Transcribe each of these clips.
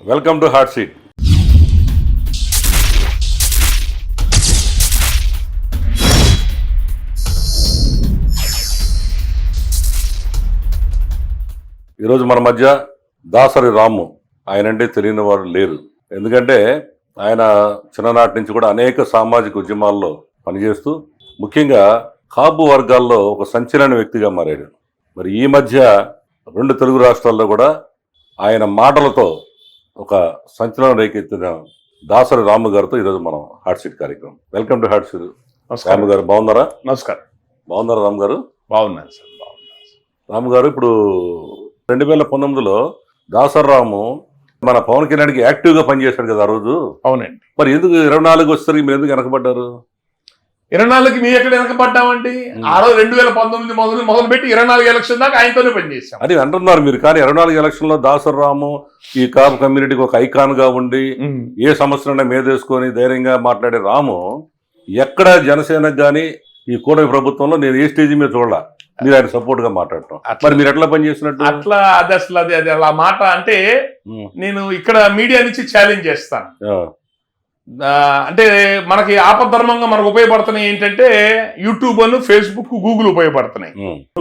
Welcome to hot seat. ఈరోజు మన మధ్య దాసరి రాము. ఆయనంటే తెలియని వారు లేరు. ఎందుకంటే ఆయన చిన్ననాటి నుంచి కూడా అనేక సామాజిక ఉద్యమాల్లో పనిచేస్తూ ముఖ్యంగా కాపు వర్గాల్లో ఒక సంచలన వ్యక్తిగా మారాడు. మరి ఈ మధ్య 2 తెలుగు రాష్ట్రాల్లో కూడా ఆయన మాటలతో ఒక సంచలనం రేకెత్తిన దాసరి రాము గారితో ఈరోజు మనం హాట్ సీట్ కార్యక్రమం. Welcome to hot seat. Ramu గారు బాగున్నారా? నమస్కారం. బాగున్నారా రాము గారు? బాగున్నాను సార్. రాము గారు, ఇప్పుడు 2019లో దాసరి రాము మన పవన్ కళ్యాణ్కి యాక్టివ్గా పనిచేశాడు కదా ఆ రోజు. అవునండి. మరి ఎందుకు 24 వస్తారు, మీరు ఎందుకు వెనకబడ్డారు? 24కి మీ ఎక్కడ వెనకబడ్డామండి? ఆ రోజు 2019 మొదలుపెట్టి 24 ఎలక్షన్ దాకా ఆయనతోనే పనిచేశాం. అది అంటున్నారు మీరు. కానీ 24 ఎలక్షన్లో దాసరి రాము ఈ కాపు కమ్యూనిటీకి ఒక ఐకాన్ గా ఉండి ఏ సమస్యలైనా మీదేసుకొని ధైర్యంగా మాట్లాడే రాము ఎక్కడ జనసేనకు కానీ ఈ కూటమి ప్రభుత్వంలో నేను ఏ స్టేజ్ మీద చూడాల మీరు ఆయన సపోర్ట్ గా మాట్లాడటం. మరి మీరు ఎట్లా పనిచేస్తున్నట్టు? అట్లా అది అలా మాట అంటే నేను ఇక్కడ మీడియా నుంచి ఛాలెంజ్ చేస్తాను. అంటే మనకి ఆపద్ధర్మంగా మనకు ఉపయోగపడుతున్నాయి ఏంటంటే యూట్యూబ్ అను ఫేస్బుక్ గూగుల్ ఉపయోగపడుతున్నాయి.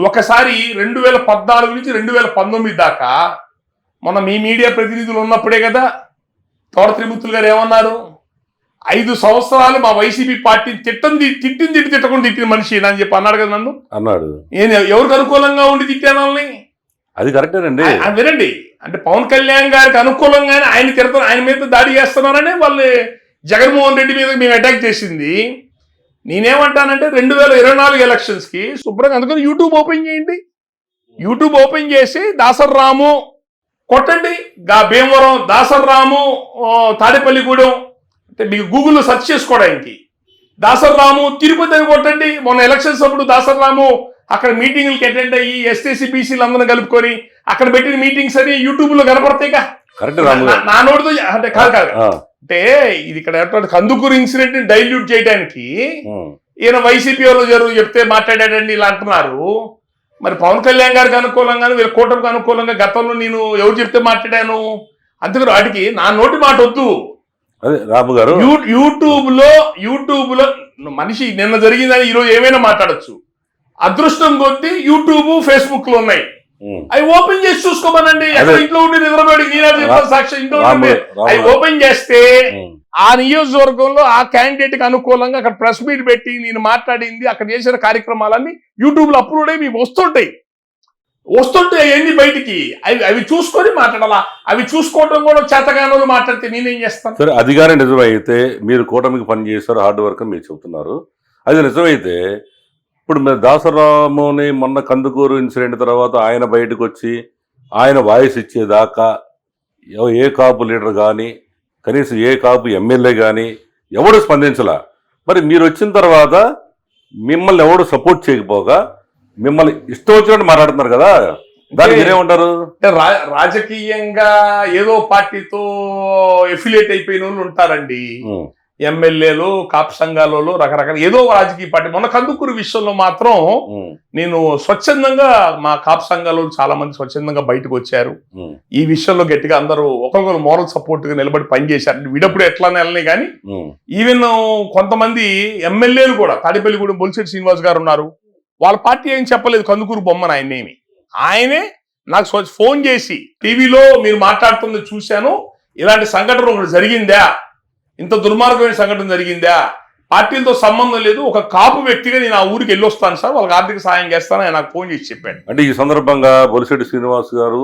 ఒకసారి 2014 నుంచి 2019 దాకా మన మీ మీడియా ప్రతినిధులు ఉన్నప్పుడే కదా తోట త్రిమూర్తులు గారు ఏమన్నారు, 5 సంవత్సరాలు మా వైసీపీ పార్టీ తిట్టకుండా తిట్టిన మనిషి అని చెప్పి అన్నాడు కదా. నన్ను అన్నాడు. నేను ఎవరికి అనుకూలంగా ఉండి తిట్టాను వాళ్ళని? అది కరెక్టేనండి. వినండి, అంటే పవన్ కళ్యాణ్ గారికి అనుకూలంగానే ఆయన తిడతారు, ఆయన మీద దాడి చేస్తున్నారని వాళ్ళు జగన్మోహన్ రెడ్డి మీద మేము అటాక్ చేసింది. నేనేమంటానంటే 2024 ఎలక్షన్స్కి శుభ్రంగా అందుకని యూట్యూబ్ ఓపెన్ చేయండి. యూట్యూబ్ ఓపెన్ చేసి దాసరి రాము కొట్టండి. భీమవరం దాసరి రాము తాడేపల్లిగూడెం అంటే మీకు గూగుల్లో సెర్చ్ చేసుకోవడానికి దాసరి రాము తిరుపతి అని కొట్టండి. మొన్న ఎలక్షన్స్ అప్పుడు దాసరి రాము అక్కడ మీటింగ్లకి అటెండ్ అయ్యి ఎస్టీసీ బీసీలు అందరూ కలుపుకొని అక్కడ పెట్టిన మీటింగ్స్ అని యూట్యూబ్ లో కనపడతాయిగా. నా నోటితో అంటే కాదు అంటే ఇది ఇక్కడ కందుకూరు ఇన్సిడెంట్ ని డైల్యూట్ చేయడానికి ఈయన వైసీపీ వాళ్ళు చెప్తే మాట్లాడాడండి ఇలా అంటున్నారు. మరి పవన్ కళ్యాణ్ గారికి అనుకూలంగా వీళ్ళ కూటమికి అనుకూలంగా గతంలో నేను ఎవరు చెప్తే మాట్లాడాను? అందుకని వాటికి నా నోటి మాట వద్దు. రాము గారు, యూట్యూబ్ లో మనిషి నిన్న జరిగిందని ఈరోజు ఏమైనా మాట్లాడచ్చు. అదృష్టం కొద్దీ యూట్యూబ్ ఫేస్బుక్ లో ఉన్నాయి, అవి ఓపెన్ చేసి చూసుకోమనండి. ఇంట్లో ఉండి నిద్రపోయి సాక్షి ఇంట్లో అవి ఓపెన్ చేస్తే ఆ నియోజకవర్గంలో ఆ క్యాండిడేట్ కి అనుకూలంగా అక్కడ ప్రెస్ మీట్ పెట్టి నేను మాట్లాడింది అక్కడ చేసిన కార్యక్రమాలన్నీ యూట్యూబ్ లో అప్లోడ్ అయ్యి మీకు వస్తుంటాయి ఏంది బయటికి. అవి చూసుకొని మాట్లాడాలా. అవి చూసుకోవడం కూడా చేతగానోళ్ళు మాట్లాడితే నేనేం చేస్తాను? సరే, అది కానీ నిజమైతే మీరు కూటమికి పని చేశారు, హార్డ్ వర్క్ అని మీరు చెబుతున్నారు. అది నిజమైతే ఇప్పుడు మీరు దాసరి రాముని మొన్న కందుకూరు ఇన్సిడెంట్ తర్వాత ఆయన బయటకు వచ్చి ఆయన వాయిస్ ఇచ్చేదాకా ఏ కాపు లీడర్ కానీ కనీసం ఏ కాపు ఎమ్మెల్యే కానీ ఎవడు స్పందించలా. మరి మీరు వచ్చిన తర్వాత మిమ్మల్ని ఎవడు సపోర్ట్ చేయకపోగా మిమ్మల్ని ఇష్టం వచ్చినట్టు మాట్లాడుతున్నారు కదా, దానికి మీరేమంటారు? రాజకీయంగా ఏదో పార్టీతో ఎఫిలియేట్ అయిపోయిన వాళ్ళు ఉంటారండి, ఎమ్మెల్యేలు కాపు సంఘాలలో రకరకాల ఏదో రాజకీయ పార్టీ. మొన్న కందుకూరు విషయంలో మాత్రం నేను స్వచ్ఛందంగా మా కాపు సంఘాలు చాలా మంది స్వచ్ఛందంగా బయటకు వచ్చారు. ఈ విషయంలో గట్టిగా అందరూ ఒకరికొకరు మోరల్ సపోర్ట్ గా నిలబడి పనిచేశారు. విడప్పుడు ఎట్లా నెలని కానీ ఈవెన్ కొంతమంది ఎమ్మెల్యేలు కూడా తాడేపల్లిగూడెం బొలిశెట్టి శ్రీనివాస్ గారు ఉన్నారు. వాళ్ళ పార్టీ ఏం చెప్పలేదు కందుకూరు బొమ్మను ఆయనేమి. ఆయనే నాకు ఫోన్ చేసి టీవీలో మీరు మాట్లాడుతుంది చూశాను, ఇలాంటి సంఘటన ఒకటి జరిగిందా, ఇంత దుర్మార్గమైన సంఘటన జరిగిందా, పార్టీలతో సంబంధం లేదు, ఒక కాపు వ్యక్తిగా నేను ఆ ఊరికి వెళ్ళొస్తాను సార్, వాళ్ళకి ఆర్థిక సాయం చేస్తాను ఆయన నాకు ఫోన్ చేసి చెప్పాడు. అంటే ఈ సందర్భంగా బొలిశెట్టి శ్రీనివాస్ గారు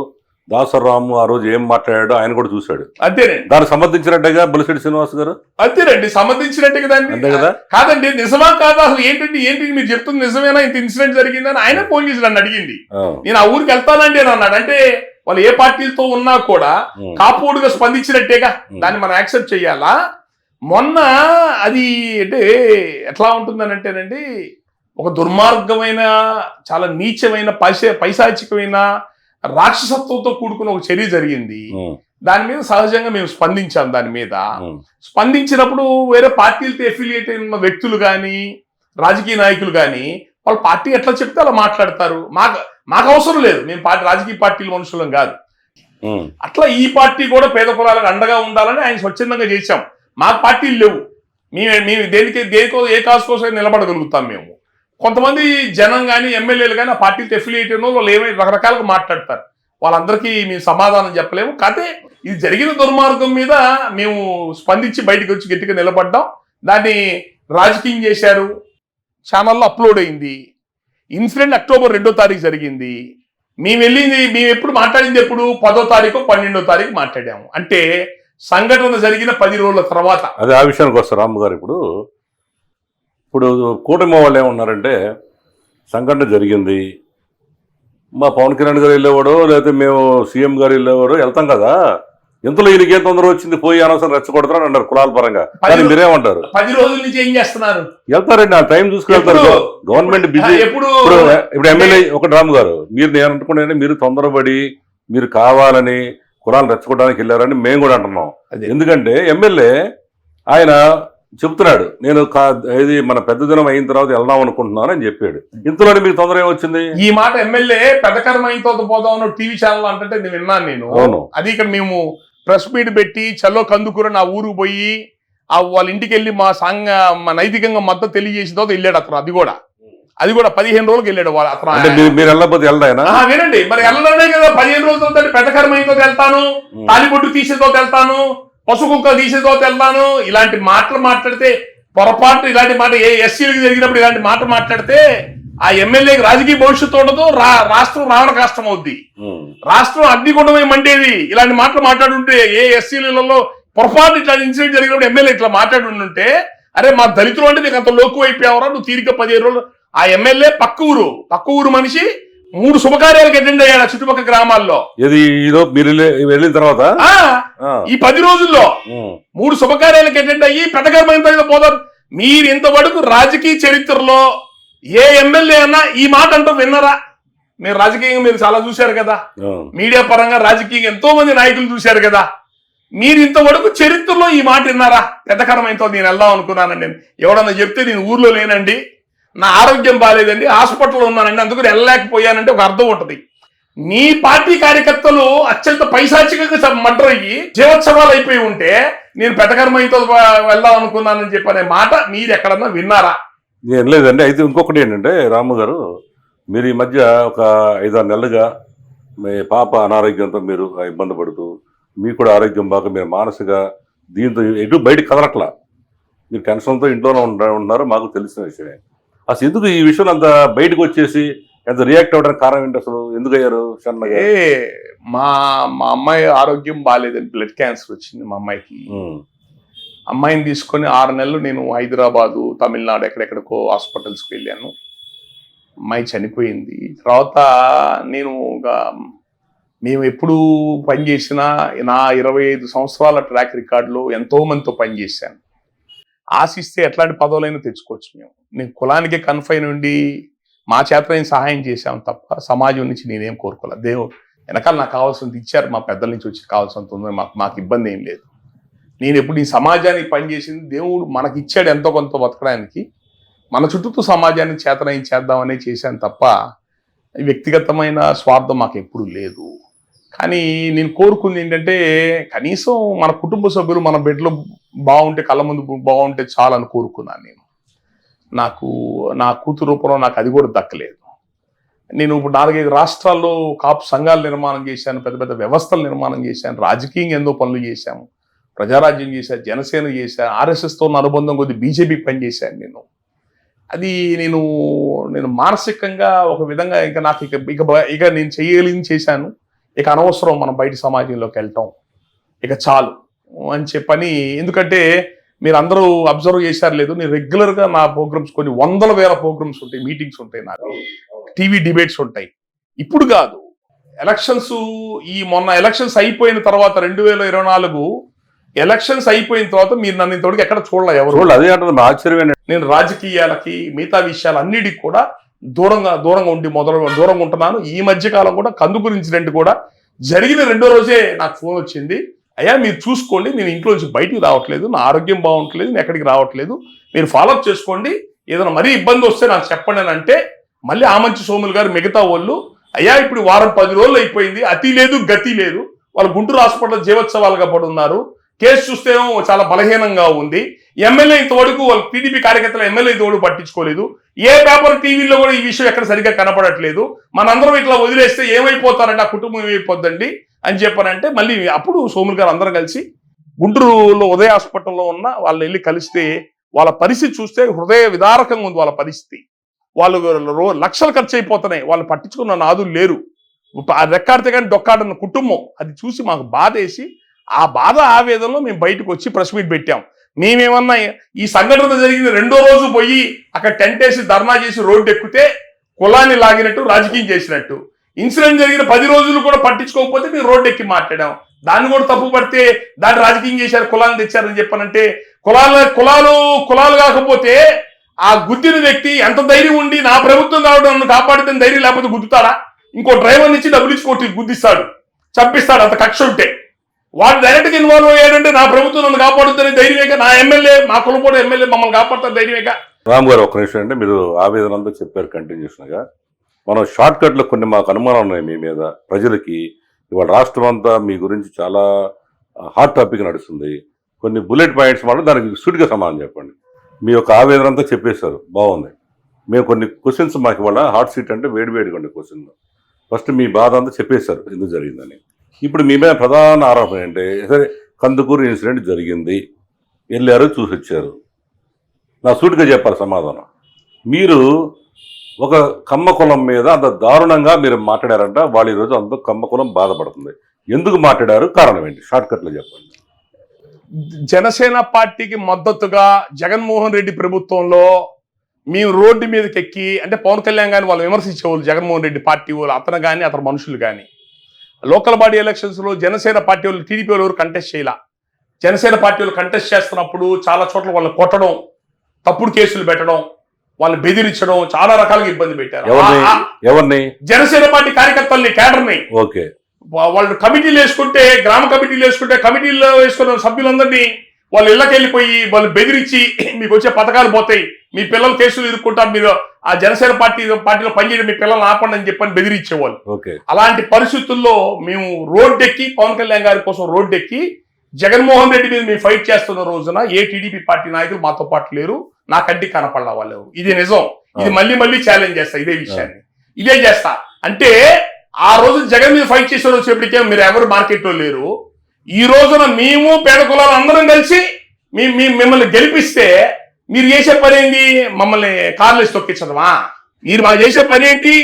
దాసరి రాము ఆ రోజు ఏం మాట్లాడాడో ఆయన కూడా చూశాడు. అంతేనండి. దానికి సంబంధించినట్టుగా బొలిశెట్టి శ్రీనివాస్ గారు అంతేనండి సంబంధించినట్టుగా దాన్ని కదా. కాదండి, నిజమా కాదా అసలు ఏంటి మీరు చెప్తుంది నిజమేనా, ఇంత ఇన్సిడెంట్ జరిగిందని ఆయన ఫోన్ చేసి నన్ను అడిగింది. నేను ఆ ఊరికి వెళ్తానండి అని అన్నాడు. అంటే వాళ్ళు ఏ పార్టీలతో ఉన్నా కూడా కాపుడుగా స్పందించినట్టేగా, దాన్ని మనం యాక్సెప్ట్ చేయాలా. మొన్న అది అంటే ఎట్లా ఉంటుందని అంటేనండి, ఒక దుర్మార్గమైన చాలా నీచమైన పైశాచికమైన రాక్షసత్వంతో కూడుకున్న ఒక చర్య జరిగింది. దాని మీద సహజంగా మేము స్పందించాం. దాని మీద స్పందించినప్పుడు వేరే పార్టీలతో ఎఫిలియేట్ అయిన వ్యక్తులు కానీ రాజకీయ నాయకులు కానీ వాళ్ళ పార్టీ ఎట్లా చెప్తే అలా మాట్లాడతారు. మాకు అవసరం లేదు, మేము రాజకీయ పార్టీల మనుషులం కాదు. అట్లా ఈ పార్టీ కూడా పేద కులాలకు అండగా ఉండాలని ఆయన స్వచ్ఛందంగా చేశాం. మాకు పార్టీలు లేవు, మేము దేనికో ఏ కాసు కోసం నిలబడగలుగుతాం. మేము కొంతమంది జనం కానీ ఎమ్మెల్యేలు కానీ ఆ పార్టీకి ఎఫిలియేట్ అయిన వాళ్ళు ఏమైనా రకరకాలుగా మాట్లాడతారు, వాళ్ళందరికీ మేము సమాధానం చెప్పలేము. కాకపోతే ఇది జరిగిన దుర్మార్గం మీద మేము స్పందించి బయటకు వచ్చి గట్టిగా నిలబడ్డాం. దాన్ని రాజకీయం చేశారు, ఛానల్లో అప్లోడ్ అయింది. ఇన్సిడెంట్ అక్టోబర్ 2వ తారీఖు జరిగింది. మేము ఎప్పుడు మాట్లాడింది ఎప్పుడు 10వ తారీఖు 12వ తారీఖు మాట్లాడాము. అంటే సంఘటన జరిగిన 10 రోజుల తర్వాత. అదే ఆ విషయానికి వస్తారు రాము గారు. ఇప్పుడు కూటమి వాళ్ళు ఏమన్నారంటే సంఘటన జరిగింది, మా పవన్ కళ్యాణ్ గారు వెళ్ళేవాడు లేకపోతే మేము సీఎం గారు వెళ్ళేవాడు వెళ్తాం కదా, ఇంతలో ఈయనకి ఏం తొందర వచ్చింది, పోయి అనవసరం రెచ్చగొడతారని అన్నారు కులాల పరంగా. కానీ మీరేమంటారు? 10 రోజుల నుంచి ఏం చేస్తున్నారు? వెళ్తారండి, ఆ టైం చూసుకుని వెళ్తారు. Government busy. ఇప్పుడు ఎమ్మెల్యే ఒకటి రాము గారు, నేను అనుకుంటే మీరు తొందరపడి మీరు కావాలని కులాలను రెచ్చగొట్టడానికి వెళ్ళారని మేము కూడా అంటున్నాం. ఎందుకంటే ఎమ్మెల్యే ఆయన చెప్తున్నాడు, నేను ఇది మన పెద్ద దినం అయిన తర్వాత వెళ్దాం అనుకుంటున్నాను అని చెప్పాడు. ఇంతలోనే మీకు తొందర ఏమొచ్చింది? ఈ మాట ఎమ్మెల్యే పెద్దకరం అయిన తర్వాత పోదాం టీవీ ఛానల్ అంటే నేను విన్నాను నేను. అది ఇక్కడ మేము ప్రెస్ మీట్ పెట్టి చల్లో కందుకూర నా ఊరుకు పోయి వాళ్ళ ఇంటికి వెళ్ళి మా నైతికంగా మద్దతు తెలియజేసిన తర్వాత వెళ్ళాడు అతను. అది కూడా 15 రోజులకు వెళ్ళాడు అతను. మీరు వెళ్ళకపోతే వెళ్దాయనా? వినండి, మరి వెళ్ళడమే కదా 15 రోజుల తర్వాత పెద్దకరం అయిన తర్వాత వెళ్తాను, తాలిబొట్టు తీసే తర్వాత వెళ్తాను, పశు కుక్క తీసేదో వెళ్తాను. ఇలాంటి మాటలు మాట్లాడితే పొరపాటు, ఇలాంటి మాట ఏ ఎస్సీలకు జరిగినప్పుడు ఇలాంటి మాట మాట్లాడితే ఆ ఎమ్మెల్యేకి రాజకీయ భవిష్యత్తు ఉండదు, రాష్ట్రం రావణ కష్టం అవుద్ది. రాష్ట్రం అగ్నిగుండమే మండేది. ఇలాంటి మాటలు మాట్లాడుంటే ఏ ఎస్సీలలో పొరపాటు ఇట్లాంటి ఇన్సిడెంట్ జరిగినప్పుడు ఎమ్మెల్యే ఇట్లా మాట్లాడుంటే, అరే మా దళితులు అంటే నీకు అంత లోకు అయిపోయావరా, నువ్వు తీరిక 15 రోజులు. ఆ ఎమ్మెల్యే పక్క ఊరు మనిషి 3 శుభకార్యాలకు అటెండ్ అయ్యాడు చుట్టుపక్కల గ్రామాల్లో. వెళ్ళిన తర్వాత ఈ 10 రోజుల్లో 3 శుభకార్యాలకు అటెండ్ అయ్యి పెద్దకరమైన పోదాం. మీరు ఇంతవరకు రాజకీయ చరిత్రలో ఏ ఎమ్మెల్యే అన్నా ఈ మాట అంటూ విన్నారా? మీరు రాజకీయంగా మీరు చాలా చూశారు కదా, మీడియా పరంగా రాజకీయంగా ఎంతో మంది నాయకులు చూశారు కదా. మీరు ఇంతవరకు చరిత్రలో ఈ మాట విన్నారా? పెద్దకరమైనతో నేను వెళ్దాం అనుకున్నానండి, ఎవడన్నా చెప్తే నేను ఊర్లో లేనండి, నా ఆరోగ్యం బాగాలేదండి, హాస్పిటల్లో ఉన్నానండి, అందుకని వెళ్ళలేకపోయానంటే ఒక అర్థం ఉంటుంది. నీ పార్టీ కార్యకర్తలు అత్యంత పైశాచికంగా మర్డర్ అయ్యి జీవోత్సవాలు అయిపోయి ఉంటే నేను పెద్దకర్మతో వెళ్దాం అనుకున్నానని చెప్పనే మాట మీరు ఎక్కడన్నా విన్నారా? నేను లేదండి. అయితే ఇంకొకటి ఏంటంటే రాము గారు, మీరు ఈ మధ్య ఒక 5-6 నెలలుగా మీ పాప అనారోగ్యంతో మీరు ఇబ్బంది పడుతూ, మీకు కూడా ఆరోగ్యం బాగా మీరు మానసిక దీంతో ఎటు బయటకు కదలట్లా, మీరు టెన్షన్తో ఇంట్లోనే ఉంటున్నారు, మాకు తెలిసిన విషయమే. అసలు ఎందుకు ఈ విషయం అంత బయటకు వచ్చేసి ఎంత రియాక్ట్ అవ్వడానికి కారణం ఏంటి? అసలు ఎందుకు అయ్యారు? మా అమ్మాయి ఆరోగ్యం బాగాలేదని బ్లడ్ క్యాన్సర్ వచ్చింది మా అమ్మాయికి. అమ్మాయిని తీసుకొని 6 నెలలు నేను హైదరాబాదు, తమిళనాడు ఎక్కడెక్కడికో హాస్పిటల్స్కి వెళ్ళాను. అమ్మాయి చనిపోయింది. తర్వాత మేము ఎప్పుడు పనిచేసినా నా 25 సంవత్సరాల ట్రాక్ రికార్డులో ఎంతో మందితో పనిచేశాను. ఆశిస్తే ఎట్లాంటి పదవులైనా తెచ్చుకోవచ్చు. నేను కులానికే కన్ఫైన్ ఉండి మా చేతనైన సహాయం చేశాం తప్ప సమాజం నుంచి నేనేం కోరుకోలే. దేవుడు వెనకాల నాకు కావాల్సింది ఇచ్చారు, మా పెద్దల నుంచి వచ్చి కావాల్సినంత ఉంది, మాకు ఇబ్బంది ఏం లేదు. నేను ఎప్పుడు ఈ సమాజానికి పనిచేసింది దేవుడు మనకి ఇచ్చాడు ఎంతో కొంత బతకడానికి, మన చుట్టూ సమాజానికి చేతనైన చేద్దామనే చేశాను తప్ప వ్యక్తిగతమైన స్వార్థం మాకు ఎప్పుడు లేదు. కానీ నేను కోరుకుంది ఏంటంటే కనీసం మన కుటుంబ సభ్యులు మన బిడ్డలు బాగుంటే, కళ్ళ ముందు బాగుంటే చాలని కోరుకున్నాను. నేను నా కూతురు రూపంలో నాకు అది కూడా దక్కలేదు. నేను ఇప్పుడు 4-5 రాష్ట్రాల్లో కాపు సంఘాలు నిర్మాణం చేశాను, పెద్ద పెద్ద వ్యవస్థలు నిర్మాణం చేశాను, రాజకీయంగా ఎన్నో పనులు చేశాము, ప్రజారాజ్యం చేశాను, జనసేన చేశాను, ఆర్ఎస్ఎస్తో ఉన్న అనుబంధం కొద్ది బీజేపీకి పనిచేశాను. నేను మానసికంగా ఒక విధంగా ఇంకా నాకు ఇక నేను చేయగలిగింది చేశాను, ఇక అనవసరం మనం బయట సమాజంలోకి వెళ్ళటం, ఇక చాలు అని చెప్పని. ఎందుకంటే మీరు అందరూ అబ్జర్వ్ చేశారు లేదు, నేను రెగ్యులర్గా నా ప్రోగ్రామ్స్ కొన్ని 100,000 ప్రోగ్రామ్స్ ఉంటాయి, మీటింగ్స్ ఉంటాయి, నాకు టీవీ డిబేట్స్ ఉంటాయి. ఇప్పుడు కాదు, మొన్న ఎలక్షన్స్ అయిపోయిన తర్వాత 2024 ఎలక్షన్స్ అయిపోయిన తర్వాత మీరు నన్ను ఇంతవరకు ఎక్కడ చూడలే, ఎవరు. అదే ఆశ్చర్యమే. నేను రాజకీయాలకి మిగతా విషయాలు అన్నిటికి కూడా దూరంగా దూరంగా ఉంటున్నాను. ఈ మధ్యకాలం కూడా కందుకూరు ఇన్సిడెంట్ కూడా జరిగిన 2వ రోజే నాకు ఫోన్ వచ్చింది, అయ్యా మీరు చూసుకోండి, నేను ఇంట్లో నుంచి బయటికి రావట్లేదు, నా ఆరోగ్యం బాగుంటలేదు, నేను ఎక్కడికి రావట్లేదు, మీరు ఫాలోఅప్ చేసుకోండి, ఏదైనా మరీ ఇబ్బంది వస్తే నాకు చెప్పండి అని అంటే, మళ్ళీ ఆమంచి సోములు గారు మిగతా వాళ్ళు, అయ్యా ఇప్పుడు వారం 10 రోజులు అయిపోయింది, అతి లేదు గతి లేదు, వాళ్ళు గుంటూరు హాస్పిటల్ జీవోత్సవాలుగా పడి ఉన్నారు. కేసు చూస్తేమో చాలా బలహీనంగా ఉంది. ఎమ్మెల్యే ఇంతవరకు వాళ్ళు టీడీపీ కార్యకర్తలు ఎమ్మెల్యే ఇంతవరకు పట్టించుకోలేదు. ఏ పేపర్ టీవీలో కూడా ఈ విషయం ఎక్కడ సరిగ్గా కనపడట్లేదు. మనందరం ఇట్లా వదిలేస్తే ఏమైపోతారంటే ఆ కుటుంబం ఏమైపోద్దండి అని చెప్పానంటే మళ్ళీ అప్పుడు సోములు గారు అందరం కలిసి గుంటూరులో ఉదయ హాస్పిటల్లో ఉన్న వాళ్ళని వెళ్ళి కలిస్తే వాళ్ళ పరిస్థితి చూస్తే హృదయ విదారకంగా ఉంది. వాళ్ళ పరిస్థితి వాళ్ళు లక్షలు ఖర్చు అయిపోతున్నాయి. వాళ్ళు పట్టించుకున్న నాదులు లేరు. రెక్కాడితే కానీ డొక్కాడన్న కుటుంబం. అది చూసి మాకు బాధేసి ఆ బాధ ఆవేదనలో మేము బయటకు వచ్చి ప్రెస్ మీట్ పెట్టాం. మేమేమన్నా ఈ సంఘటన జరిగింది రెండో రోజు పోయి అక్కడ టెంట్ వేసి ధర్నా చేసి రోడ్డు ఎక్కితే కులాన్ని లాగినట్టు రాజకీయం చేసినట్టు. ఇన్సిడెంట్ జరిగిన 10 రోజులు కూడా పట్టించుకోకపోతే మేము రోడ్డు ఎక్కి మాట్లాడాం. దాన్ని కూడా తప్పు పడితే దాన్ని రాజకీయం చేశారు, కులాన్ని తెచ్చారని చెప్పానంటే కులాలు కాకపోతే ఆ గుద్దిన వ్యక్తి ఎంత ధైర్యం ఉండి నా ప్రభుత్వం కావడం నన్ను కాపాడితే ధైర్యం లేకపోతే గుద్దుతారా? ఇంకో డ్రైవర్ నుంచి డబ్బులు ఇచ్చి గుద్దిస్తాడు, చంపిస్తాడు. అంత కక్ష ఉంటే వాడు డైరెక్ట్ గా ఇన్వాల్వ్ అయ్యాడంటే నా ప్రభుత్వం నన్ను కాపాడుతుందని ధైర్యమేక, నా ఎమ్మెల్యే మా కులపోడు ఎమ్మెల్యే మమ్మల్ని కాపాడుతారు ధైర్యమేక. రామ్ గారు ఒక్క నిమిషం అంటే మీరు ఆవేదన అంతా చెప్పారు కంటిన్యూషన్ గా. మనం షార్ట్ కట్ లో కొన్ని మాకు అనుమానాలు ఉన్నాయి మీ మీద. ప్రజలకి ఇవాళ రాష్ట్రం అంతా మీ గురించి చాలా హాట్ టాపిక్ నడుస్తుంది. కొన్ని బుల్లెట్ పాయింట్స్ మాట దానికి సూటిగా సమాధానం చెప్పండి. మీ యొక్క ఆవేదన అంతా చెప్పేశారు, బాగుంది. మేము కొన్ని క్వశ్చన్స్ మాకు ఇవాళ హాట్ సీట్ అంటే వేడివేడిగా ఉండే క్వశ్చన్. ఫస్ట్ మీ బాధ అంతా చెప్పేశారు ఎందుకు జరిగిందని. ఇప్పుడు మీ మీద ప్రధాన ఆరోపణ ఏంటంటే సరే కందుకూరు ఇన్సిడెంట్ జరిగింది, వెళ్ళారు చూసి వచ్చారు. నా సూటిగా చెప్పాలి సమాధానం. మీరు ఒక కమ్మ కులం మీద అంత దారుణంగా మీరు మాట్లాడారంట. వాళ్ళు ఈరోజు అంత కమ్మ కులం బాధపడుతుంది. ఎందుకు మాట్లాడారు, కారణం ఏంటి? షార్ట్ కట్లో చెప్పండి. జనసేన పార్టీకి మద్దతుగా జగన్మోహన్ రెడ్డి ప్రభుత్వంలో మేము రోడ్డు మీదకి ఎక్కి అంటే పవన్ కళ్యాణ్ గారిని వాళ్ళు విమర్శించేవాళ్ళు, జగన్మోహన్ రెడ్డి పార్టీ వాళ్ళు, అతను కానీ అతని మనుషులు కానీ. లోకల్ బాడీ ఎలక్షన్స్లో జనసేన పార్టీ వాళ్ళు టీడీపీ వాళ్ళు ఎవరు కంటెస్ట్ చేయాల. జనసేన పార్టీ వాళ్ళు కంటెస్ట్ చేస్తున్నప్పుడు చాలా చోట్ల వాళ్ళని కొట్టడం, తప్పుడు కేసులు పెట్టడం, వాళ్ళని బెదిరించడం, చాలా రకాలుగా ఇబ్బంది పెట్టారు. ఎవరిని? జనసేన పార్టీ కార్యకర్తల్ని, కేడర్ని. ఓకే, వాళ్ళు కమిటీలు వేసుకుంటే, గ్రామ కమిటీలు వేసుకుంటే కమిటీల్లో వేసుకున్న సభ్యులందరినీ వాళ్ళు ఇళ్ళకి వెళ్ళిపోయి వాళ్ళు బెదిరించి మీకు వచ్చే పథకాలు పోతాయి, మీ పిల్లలు కేసులు ఇరుక్కుంటారు, మీరు ఆ జనసేన పార్టీలో పనిచేయడం మీ పిల్లల్ని ఆపండి అని చెప్పని బెదిరించేవాళ్ళు. అలాంటి పరిస్థితుల్లో మేము రోడ్డెక్కి పవన్ కళ్యాణ్ గారి కోసం రోడ్డెక్కి జగన్మోహన్ రెడ్డి మీద మేము ఫైట్ చేస్తున్న రోజున ఏ టీడీపీ పార్టీ నాయకులు మాతో పాటు లేరు, నా కంటి కనపడలా వాళ్ళు. ఇది నిజం. ఇది మళ్ళీ ఛాలెంజ్ చేస్తా ఇదే విషయాన్ని. ఇదే చేస్తా అంటే ఆ రోజు జగన్ మీద ఫైట్ చేసే రోజు ఎప్పటికే మీరు ఎవరు మార్కెట్లో లేరు. ఈ రోజున మేము పేద కులాలు అందరం కలిసి మిమ్మల్ని గెలిపిస్తే మీరు చేసే పని ఏంటి? మమ్మల్ని కార్లేసి తొక్కించడమా? మీరు మాకు చేసే పని ఏంటి?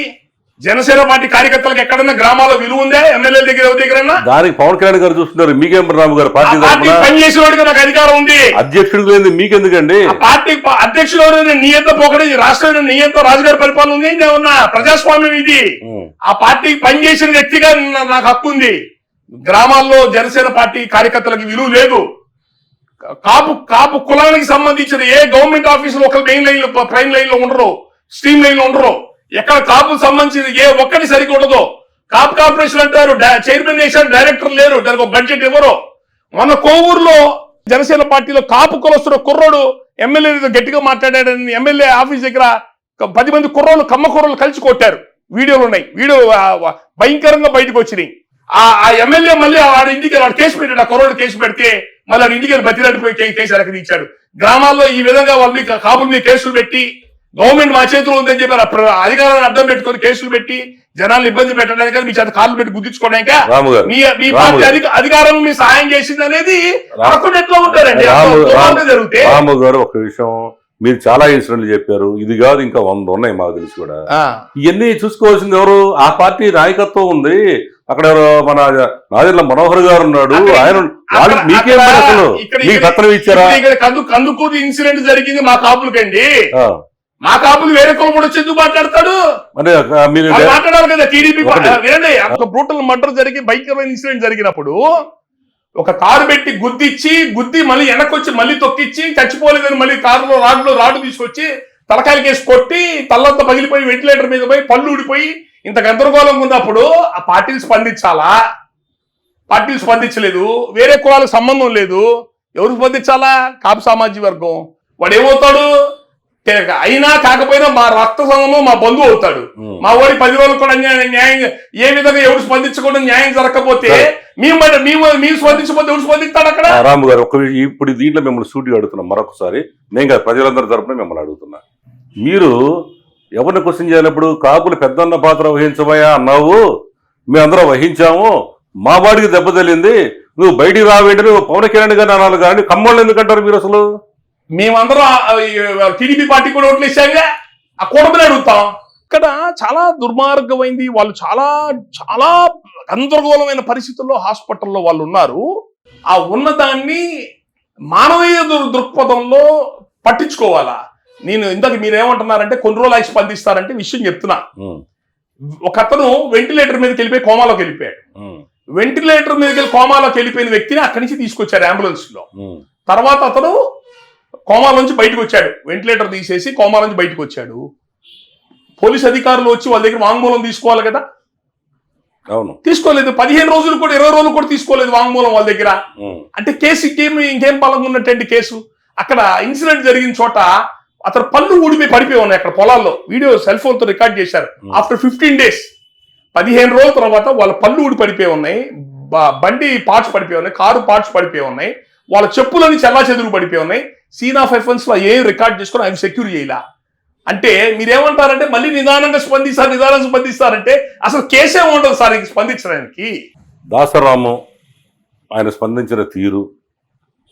జనసేన పార్టీ కార్యకర్తలకు ఎక్కడన్నా గ్రామాల్లో విలువ ఉందా? ఎమ్మెల్యే దగ్గర దానికి పవన్ కళ్యాణ్ గారు చూస్తున్నారు. మీకేం రాము గారు పార్టీ పని చేసేవాడికి నాకు అధికారం ఉంది. అధ్యక్షుడు లేదు మీకెందుకండి? పార్టీ అధ్యక్షుడు నియంతో పోకడే రాష్ట్రంలో నియంతో రాజుగారి పరిపాలన ఉంది. ఏమన్నా ప్రజాస్వామ్యం ఇది. ఆ పార్టీకి పనిచేసిన వ్యక్తిగా నాకు హక్కు ఉంది. గ్రామాల్లో జనసేన పార్టీ కార్యకర్తలకు విలువ లేదు. కాపు కులానికి సంబంధించిన ఏ గవర్నమెంట్ ఆఫీసులో ఒక మెయిన్ లైన్ లో, ప్రైమ్ లైన్ లో ఉండరు, స్ట్రీమ్ లైన్ లో ఉండరు. ఎక్కడ కాపుకు సంబంధించిన ఏ ఒక్కటి సరిగ్గా ఉండదు. కాపు కార్పొరేషన్ అంటారు, చైర్మన్ వేసారు, డైరెక్టర్ లేరు, దానికి ఒక బడ్జెట్ ఇవ్వరు. మన కోవూరులో జనసేన పార్టీలో కాపు కులస్తున్న కుర్రోడు ఎమ్మెల్యే గట్టిగా మాట్లాడాడని ఎమ్మెల్యే ఆఫీస్ దగ్గర 10 మంది కుర్రోళ్ళు, కమ్మ కుర్రోళ్ళు కలిసి కొట్టారు. వీడియోలు ఉన్నాయి. వీడియో భయంకరంగా బయటకు వచ్చినాయి. ఆ ఎమ్మెల్యే మళ్ళీ వాడి ఇంటికి వాడు కేసు పెట్టాడు. ఆ కుర్రోడు కేసు పెడితే మళ్ళీ వాడి ఇంటికి బతిలాడిపోయి కేసు ఎక్కడిచ్చాడు. గ్రామాల్లో ఈ విధంగా వాళ్ళని కాపుల మీద కేసులు పెట్టి గవర్నమెంట్ మా చేతిలో ఉందని చెప్పి అధికారాన్ని అడ్డం పెట్టుకుని కేసులు పెట్టి జనాలను ఇబ్బంది పెట్టడానికి, మీ చేత కాళ్ళు పెట్టి గుర్తించుకోవడానికి మీ పార్టీ అధికారం మీ సహాయం చేసింది అనేది ఎట్లా ఉంటారండి? జరిగితే రాము గారు ఒక విషయం, మీరు చాలా ఇన్సిడెంట్లు చెప్పారు. ఇది కాదు ఇంకా 100 ఉన్నాయి మాకు తెలిసి కూడా. ఇవన్నీ చూసుకోవాల్సింది ఎవరు? ఆ పార్టీ నాయకత్వం ఉంది. అక్కడ మన నాదెండ్ల మనోహర్ గారు ఉన్నాడు. ఆయన మీకేం అసలు మీకు పత్రం ఇచ్చారా? కందుకూరు ఇన్సిడెంట్ జరిగింది మా కాపులకండి. మా కాపులు వేరే కులం కూడా ఎందుకు మాట్లాడతాడు? మాట్లాడాలి కదా. టీడీపీ ఒక బ్రూటల్ మర్డర్ జరిగి భయంకరమైన ఇన్సిడెంట్ జరిగినప్పుడు ఒక కారు పెట్టి గుద్ది మళ్ళీ వెనకొచ్చి మళ్ళీ తొక్కిచ్చి చచ్చిపోలేదని మళ్ళీ కారులో రాడు తీసుకొచ్చి తలకాయలు కేసి కొట్టి తల్లంతా పగిలిపోయి వెంటిలేటర్ మీద పోయి పళ్ళు ఊడిపోయి ఇంత గందరగోళంగా ఉన్నప్పుడు ఆ పార్టీలు స్పందించాలా? పార్టీలు స్పందించలేదు. వేరే కులాలకు సంబంధం లేదు. ఎవరు స్పందించాలా? కాపు సామాజిక వర్గం. వాడు ఏమవుతాడు? అయినా కాకపోయినా మా రక్త సంబంధం మా బంధువు అవుతాడు. మా వాడి 10 రోజులు కూడా న్యాయం ఏ విధంగా ఎవరు స్పందించకుండా న్యాయం జరగకపోతే మేము స్పందించకపోతే ఎవరు స్పందిస్తాడు అక్కడ? రాము గారు ఇప్పుడు దీంట్లో మిమ్మల్ని సూటిగా అడుగుతున్నాం మరొకసారి, నేను కాదు ప్రజలందరి తరపున మిమ్మల్ని అడుగుతున్నా. మీరు ఎవరిని క్వశ్చన్ చేయాలప్పుడు కాపులు పెద్దన్న పాత్ర వహించబోయా అన్నావు, మేమందరం వహించాము, మా వాడికి దెబ్బ తెలింది, నువ్వు బయటికి రావేంటి, నువ్వు పవన్ కళ్యాణ్ గారు అనాలి కానీ కమ్మోళ్ళు ఎందుకంటారు మీరు? అసలు మేమందరం టీడీపీ పార్టీ కూడా ఓట్లు వేసాగా, ఆ కూడమని అడుగుతాం. ఇక్కడ చాలా దుర్మార్గమైంది. వాళ్ళు చాలా చాలా గందరగోళమైన పరిస్థితుల్లో హాస్పిటల్లో వాళ్ళు ఉన్నారు. ఆ ఉన్నదాన్ని మానవీయ దృక్పథంలో పట్టించుకోవాలా? నేను ఇందాక మీరేమంటున్నారంటే కొన్ని రోజులు అయి స్పందిస్తారంటే విషయం చెప్తున్నా. ఒక అతను వెంటిలేటర్ మీదకి వెళ్ళిపోయి కోమాలోకి వెళ్ళిపోయాడు. వెంటిలేటర్ మీదకి వెళ్ళి కోమాలోకి వెళ్ళిపోయిన వ్యక్తిని అక్కడి నుంచి తీసుకొచ్చారు అంబులెన్స్ లో. తర్వాత అతను కోమా నుంచి బయటకు వచ్చాడు, వెంటిలేటర్ తీసేసి కోమా నుంచి బయటకు వచ్చాడు. పోలీస్ అధికారులు వచ్చి వాళ్ళ దగ్గర వాంగ్మూలం తీసుకోవాలి కదా, అవును తీసుకోలేదు. 15 రోజులు కూడా 20 రోజులు కూడా తీసుకోలేదు వాంగ్మూలం వాళ్ళ దగ్గర. అంటే కేసు ఇంకేం బలంగా ఉన్నటువంటి కేసు. అక్కడ ఇన్సిడెంట్ జరిగిన చోట అతను పళ్ళు ఊడిపోయి పడిపోయి ఉన్నాయి అక్కడ పొలాల్లో. వీడియో సెల్ ఫోన్ తో రికార్డ్ చేశారు. ఆఫ్టర్ 15 days 15 రోజుల తర్వాత వాళ్ళ పళ్ళు ఊడి పడిపోయి ఉన్నాయి, బండి పార్ట్స్ పడిపోయి ఉన్నాయి, కారు పార్ట్స్ పడిపోయి ఉన్నాయి, వాళ్ళ చెప్పులని చెల్లా చెదురు పడిపోయి ఉన్నాయి. సీన్ ఆఫ్ ఎఫెన్స్ లో ఏం రికార్డ్ చేసుకుని అవి సెక్యూర్ చేయాల అంటే మీరేమంటారంటే మళ్ళీ నిదానంగా స్పందిస్తారంటే అసలు కేసే ఉండదు సార్ ఇంక స్పందించడానికి. దాసరాము ఆయన స్పందించిన తీరు,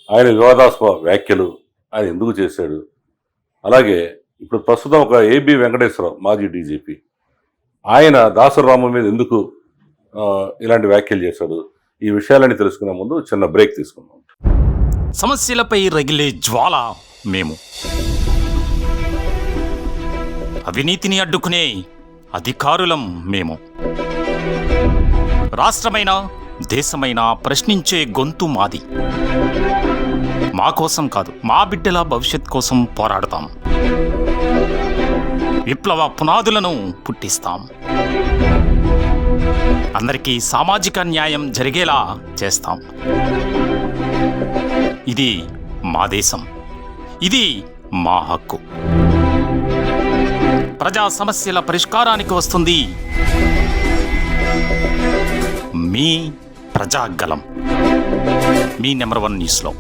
ఆయన వివాదాస్పద వ్యాఖ్యలు ఆయన ఎందుకు చేశాడు, అలాగే ఇప్పుడు ప్రస్తుతం ఒక ఏబి వెంకటేశ్వరరావు మాజీ డీజీపీ ఆయన దాసరాము మీద ఎందుకు ఇలాంటి వ్యాఖ్యలు చేశాడు, ఈ విషయాలన్నీ తెలుసుకునే ముందు చిన్న బ్రేక్ తీసుకుందాం. సమస్యలపై రగిలే జ్వాల మేము, అవినీతిని అడ్డుకునే అధికారులం మేము. రాష్ట్రమైన దేశమైన ప్రశ్నించే గొంతు మాది. మా కోసం కాదు, మా బిడ్డల భవిష్యత్ కోసం పోరాడతాం. విప్లవ పునాదులను పుట్టిస్తాం. అందరికీ సామాజిక న్యాయం జరిగేలా చేస్తాం. ఇది మా దేశం, ఇది మా హక్కు. ప్రజా సమస్యల పరిష్కారానికి వస్తుంది మీ ప్రజాగలం, మీ నెంబర్ 1 న్యూస్లో.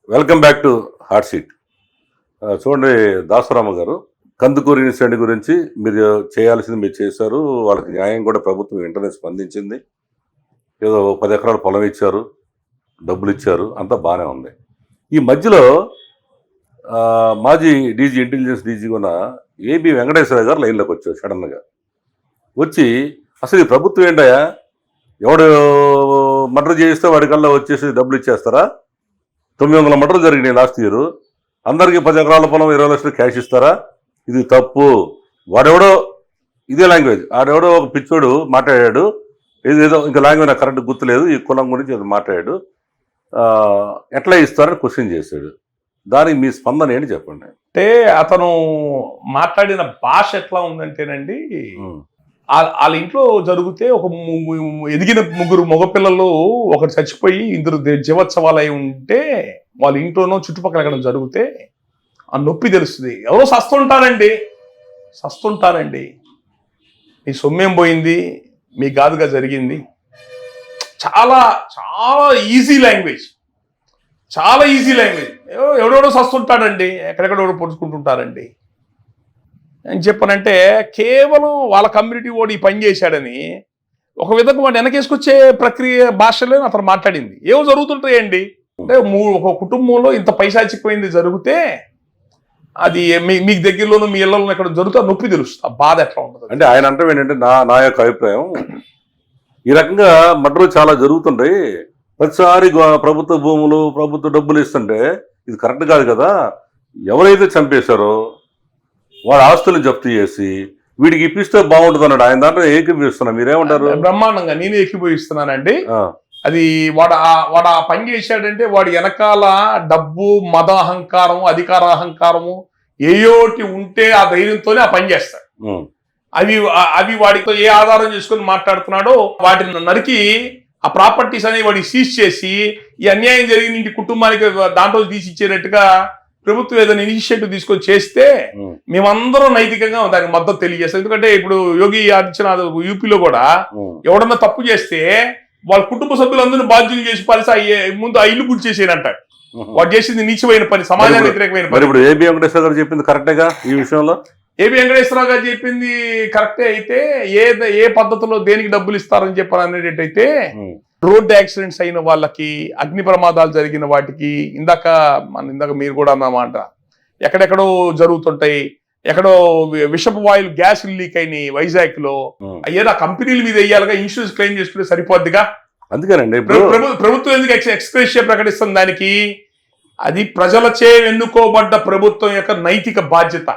Welcome back to hot seat. చూడండి దాసరామ గారు, కందుకూరి ఇన్సిడెంట్ గురించి మీరు చేయాల్సింది మీరు చేశారు. వాళ్ళకి న్యాయం కూడా ప్రభుత్వం వెంటనే స్పందించింది. ఏదో 10 ఎకరాల పొలం ఇచ్చారు, డబ్బులు ఇచ్చారు, అంతా బాగానే ఉంది. ఈ మధ్యలో మాజీ డీజీ ఇంటెలిజెన్స్ డీజీ కూడా ఏబి వెంకటేశ్వర గారు లైన్లోకి వచ్చారు. సడన్గా వచ్చి అసలు ఈ ప్రభుత్వం ఏంటయా, ఎవడు మర్డర్ చేయిస్తే వాడికల్లా వచ్చేసి డబ్బులు ఇచ్చేస్తారా? 900 మర్డర్లు జరిగినాయి లాస్ట్ ఇయర్, అందరికీ 10 ఎకరాల పొలం 20 లక్షలు క్యాష్ ఇస్తారా? ఇది తప్పు. వాడెవడో ఇదే లాంగ్వేజ్, ఆడెవడో ఒక పిచ్చోడు మాట్లాడాడు, ఏదో ఇంకా లాంగ్వేజ్ నాకు కరెక్ట్ గుర్తులేదు, ఈ కులం గురించి అది మాట్లాడాడు, ఎట్లా ఇస్తారని క్వశ్చన్ చేశాడు. దానికి మీ స్పందన ఏంటి చెప్పండి. అంటే అతను మాట్లాడిన భాష ఎట్లా ఉందంటేనండి, వాళ్ళ ఇంట్లో జరిగితే ఒక ఎదిగిన 3 మగపిల్లలు ఒకటి చచ్చిపోయి 2 జీవోత్సవాలు అయి ఉంటే వాళ్ళ ఇంట్లోనో చుట్టుపక్కల ఎక్కడ జరిగితే ఆ నొప్పి తెలుస్తుంది. ఎవరో సస్తుంటారండి. మీ సొమ్మేం పోయింది, మీ గాదుగా జరిగింది. చాలా చాలా ఈజీ లాంగ్వేజ్, చాలా ఈజీ లాంగ్వేజ్. ఎవడెవడో సస్తుంటాడండి, ఎక్కడెక్కడెవడో పొడుచుకుంటుంటారండి అని చెప్పనంటే కేవలం వాళ్ళ కమ్యూనిటీ వాడు ఈ పని చేశాడని ఒక విధంగా వాడు వెనకేసుకొచ్చే ప్రక్రియ భాషలో అతను మాట్లాడింది. ఏవో జరుగుతుంటాయండి. అంటే ఒక కుటుంబంలో ఇంత పైశాచికమైంది జరిగితే అది మీకు దగ్గరలోనూ మీ ఇళ్లలో ఎక్కడ జరుగుతా నొప్పి తెలుస్తుంది, ఆ బాధ ఎట్లా ఉంటుంది. అంటే ఆయన అంటే ఏంటంటే నా యొక్క అభిప్రాయం, ఈ రకంగా మర్డర్లు చాలా జరుగుతుంటాయి. ప్రతిసారి ప్రభుత్వ భూములు ప్రభుత్వ డబ్బులు ఇస్తుంటే ఇది కరెక్ట్ కాదు కదా. ఎవరైతే చంపేశారో వాడి ఆస్తులను జప్తు చేసి వీడికి ఇప్పిస్తే బాగుంటుంది అన్నాడు. ఆయన దాంట్లో ఏకీభవిస్తున్నా, మీరేమంటారు? బ్రహ్మాండంగా నేను ఏకీభవిస్తున్నానండి. అది వాడు ఆ పని చేశాడంటే వాడు వెనకాల డబ్బు, మద అహంకారము, అధికార అహంకారము ఏయోటి ఉంటే ఆ ధైర్యంతోనే ఆ పని చేస్తాడు. అవి వాడితో ఏ ఆధారం చేసుకుని మాట్లాడుతున్నాడో వాటిని నరికి ఆ ప్రాపర్టీస్ అనేవి వాడికి సీజ్ చేసి ఈ అన్యాయం జరిగిన ఇంటి కుటుంబానికి దాంట్లో తీసి ఇచ్చేటట్టుగా ప్రభుత్వం ఏదైనా ఇనిషియేటివ్ తీసుకొని చేస్తే మేమందరం నైతికంగా దానికి మద్దతు తెలియజేస్తాం. ఎందుకంటే ఇప్పుడు యోగి ఆదిత్యనాథ్ యూపీలో కూడా ఎవడన్నా తప్పు చేస్తే వాళ్ళ కుటుంబ సభ్యులందరినీ బాధ్యులు చేసి పరిస్థితి ముందు ఆ ఇల్లు గుర్తు చేసేయంటారు. వాడు చేసింది నీచమైన పని, సమాజానికి వ్యతిరేకమైన పని. ఇప్పుడు ఏబి వెంకటేశ్వర గారు చెప్పింది కరెక్టేగా ఈ విషయంలో? ఏబి వెంకటేశ్వరరావు గారు చెప్పింది కరెక్టే. అయితే ఏ పద్ధతిలో దేనికి డబ్బులు ఇస్తారని చెప్పని అనేటట్టయితే రోడ్ యాక్సిడెంట్స్ అయిన వాళ్ళకి, అగ్ని ప్రమాదాలు జరిగిన వాటికి, ఇందాక మీరు కూడా అన్నమాట ఎక్కడెక్కడో జరుగుతుంటాయి, ఎక్కడో విషపు వాయులు గ్యాస్ లీక్ అయినాయి వైజాగ్ లో, అయ్యేదా కంపెనీల మీద వేయాలిగా, ఇన్సూరెన్స్ క్లెయిమ్ చేసుకుంటే సరిపోద్దిగా. అందుకేనండి ప్రభుత్వం ఎందుకు ఎక్స్‌గ్రేషియా ప్రకటిస్తుంది దానికి? అది ప్రజలచే ఎన్నుకోబడ్డ ప్రభుత్వం యొక్క నైతిక బాధ్యత.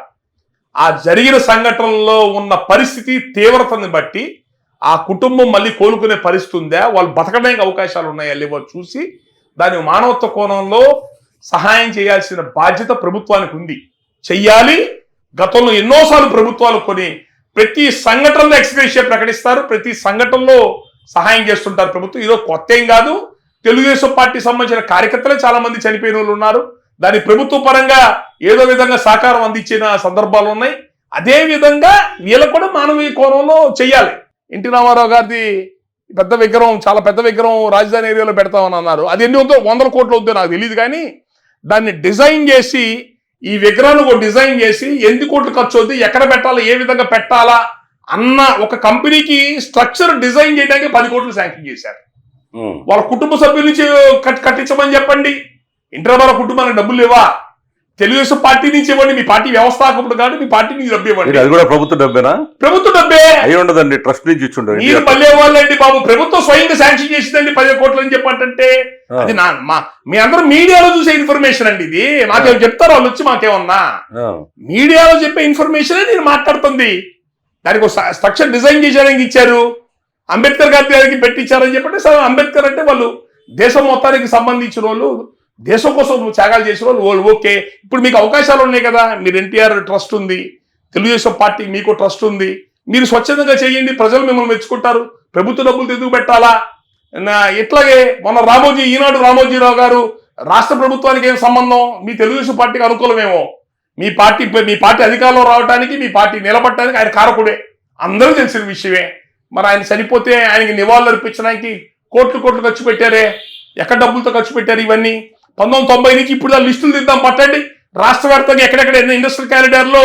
ఆ జరిగిన సంఘటనలో ఉన్న పరిస్థితి తీవ్రతని బట్టి ఆ కుటుంబం మళ్ళీ కోలుకునే పరిస్థితి ఉందా, వాళ్ళు బతకడానికి అవకాశాలు ఉన్నాయా లేవో చూసి దాని మానవత్వ కోణంలో సహాయం చేయాల్సిన బాధ్యత ప్రభుత్వానికి ఉంది, చెయ్యాలి. గతంలో ఎన్నోసార్లు ప్రభుత్వాలు ప్రతి సంఘటనలో ఎక్స్‌గ్రేషియా ప్రకటిస్తారు, ప్రతి సంఘటనలో సహాయం చేస్తుంటారు ప్రభుత్వం. ఇదో కొత్త ఏం కాదు. తెలుగుదేశం పార్టీ సంబంధించిన కార్యకర్తలే చాలా మంది చనిపోయిన వాళ్ళు ఉన్నారు. దాని ప్రభుత్వ పరంగా ఏదో విధంగా సహకారం అందించిన సందర్భాలు ఉన్నాయి. అదే విధంగా వీళ్ళకు కూడా మానవీయ కోణంలో చెయ్యాలి. ఎన్టీ రామారావు గారిది పెద్ద విగ్రహం, చాలా పెద్ద విగ్రహం రాజధాని ఏరియాలో పెడతామని అన్నారు. అది ఎన్ని 100 కోట్లు అవుతుందో నాకు తెలియదు, కానీ దాన్ని డిజైన్ చేసి, ఈ విగ్రహాన్ని డిజైన్ చేసి ఎన్ని కోట్లు ఖర్చు అవుతుంది, ఎక్కడ పెట్టాలా, ఏ విధంగా పెట్టాలా అన్న ఒక కంపెనీకి స్ట్రక్చర్ డిజైన్ చేయడానికి 10 కోట్లు శాంక్షన్ చేశారు. వాళ్ళ కుటుంబ సభ్యుల నుంచి కట్టించమని చెప్పండి. ఎన్టీ రామారావు కుటుంబానికి డబ్బులు లేవా? తెలుగుదేశం పార్టీ నుంచి ఇవ్వండి. మీ పార్టీ వ్యవస్థాపకుడు కాదు, మీ పార్టీ నుంచి డబ్బు ఇవ్వండి. అది కూడా ప్రభుత్వ డబ్బేనా? ప్రభుత్వ డబ్బే అయి ఉండదండి, ట్రస్ట్ నుంచి ఇచ్చి ఉండదు. మీరు మళ్ళీ వాళ్ళండి బాబు, ప్రభుత్వం స్వయంగా శాంక్షన్ చేసిందండి 10 కోట్లు అని చెప్పంటే. అది మీ అందరూ మీడియాలో చూసే ఇన్ఫర్మేషన్ అండి. ఇది మాకేం చెప్తారు వాళ్ళు వచ్చి, మాకేమన్నా మీడియాలో చెప్పే ఇన్ఫర్మేషన్ నేను మాట్లాడుతుంది. దానికి స్ట్రక్చర్ డిజైన్ చేయడానికి ఇచ్చారు, అంబేద్కర్ గారికి పెట్టించారని చెప్పంటే. అంబేద్కర్ అంటే వాళ్ళు దేశం మొత్తానికి సంబంధించిన వాళ్ళు, దేశం కోసం త్యాగాలు చేసిన వాళ్ళు. ఓకే, ఇప్పుడు మీకు అవకాశాలు ఉన్నాయి కదా, మీరు ఎన్టీఆర్ ట్రస్ట్ ఉంది, తెలుగుదేశం పార్టీ మీకు ట్రస్ట్ ఉంది, మీరు స్వచ్ఛందంగా చేయండి, ప్రజలు మిమ్మల్ని మెచ్చుకుంటారు. ప్రభుత్వ డబ్బులు ఎందుకు పెట్టాలా? ఇట్లాగే మన ఈనాడు రామోజీరావు గారు రాష్ట్ర ప్రభుత్వానికి ఏం సంబంధం? మీ తెలుగుదేశం పార్టీకి అనుకూలమేమో. మీ పార్టీ అధికారంలో రావడానికి, మీ పార్టీ నిలబడటానికి ఆయన కారకుడే, అందరూ తెలిసిన విషయమే. మరి ఆయన చనిపోతే ఆయనకి నివాళులు అర్పించడానికి కోట్లు ఖర్చు పెట్టారే, ఎక్కడ డబ్బులతో ఖర్చు పెట్టారు ఇవన్నీ? 1990 నుంచి ఇప్పుడు లిస్టులు తీద్దాం పట్టండి. రాష్ట్ర వ్యాప్తంగా ఎక్కడెక్కడ ఇండస్ట్రియల్ కారిడార్ లో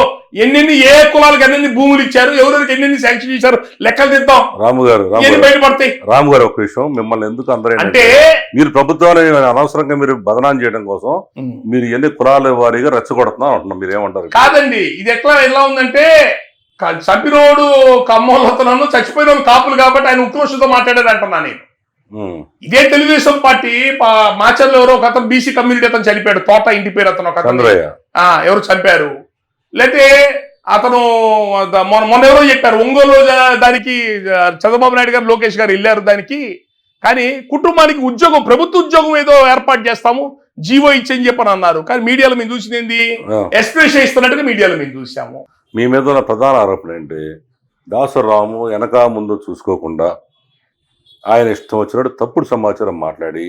ఏ కులాలకు ఎన్ని భూములు ఇచ్చారు, ఎవరెవరికి ఎన్ని శాంక్షన్ చేశారు, లెక్కలు తీద్దాం. రాము గారు బయటపడతాయి. రాము గారు ఒక విషయం, మిమ్మల్ని ఎందుకు అందరూ అంటే మీరు ప్రభుత్వాన్ని అనవసరంగా మీరు బదనాం చేయడం కోసం మీరు ఎన్ని కులాల వారీగా రెచ్చగొడుతున్నా అంటున్నాం, మీరు ఏమంటారు? కాదండి, ఇది ఎలా ఉందంటే, చంపినోడు కమ్మోళ్ళతోనూ చచ్చిపోయిన వాళ్ళు కాపులు కాబట్టి ఆయన ఉక్రోషంతో మాట్లాడారు అంటున్నా నేను. ఇదే తెలుగుదేశం పార్టీ మాచర్లో ఎవరో ఒక అతను బీసీ కమ్యూనిటీ అతను చనిపోయాడు, తోట ఇంటి పేరు అతను ఒక ఎవరు చంపారు. లేకపోతే అతను మొన్న ఎవరో చెప్పారు, ఒంగోలు దానికి చంద్రబాబు నాయుడు గారు, లోకేష్ గారు వెళ్ళారు దానికి. కానీ కుటుంబానికి ఉద్యోగం, ప్రభుత్వ ఉద్యోగం ఏదో ఏర్పాటు చేస్తాము, జీవో ఇచ్చని చెప్పని అన్నారు. కానీ మీడియాలో మేము చూసింది ఏంది, ఎక్స్‌గ్రేషియా ఇస్తున్నట్టుగా మీడియాలో మేము చూసాము. మీ మీద ఉన్న ప్రధాన ఆరోపణ ఏంటి? దాసరాము వెనక ముందు చూసుకోకుండా ఆయన ఇష్టం వచ్చినట్టు తప్పుడు సమాచారం మాట్లాడి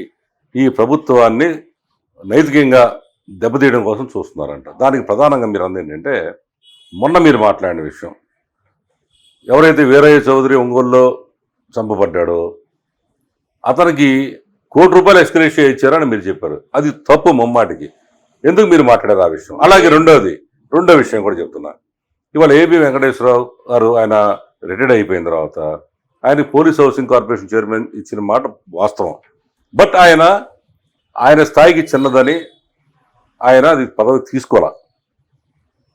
ఈ ప్రభుత్వాన్ని నైతికంగా దెబ్బతీయడం కోసం చూస్తున్నారంట. దానికి ప్రధానంగా మీరు అంది ఏంటంటే, మొన్న మీరు మాట్లాడిన విషయం, ఎవరైతే వీరయ్య చౌదరి ఒంగోలులో చంపబడ్డాడో అతనికి ₹1 ఎక్స్‌గ్రేషియా ఇచ్చారని మీరు చెప్పారు. అది తప్పు ముమ్మాటికి. ఎందుకు మీరు మాట్లాడారు ఆ విషయం? అలాగే రెండో విషయం కూడా చెప్తున్నా. ఇవాళ ఏబి వెంకటేశ్వరరావు గారు ఆయన రిటైర్డ్ అయిపోయిన తర్వాత ఆయన పోలీస్ హౌసింగ్ కార్పొరేషన్ చైర్మన్ ఇచ్చిన మాట వాస్తవం. బట్ ఆయన స్థాయికి చిన్నదని ఆయన అది పదవి తీసుకోవాల.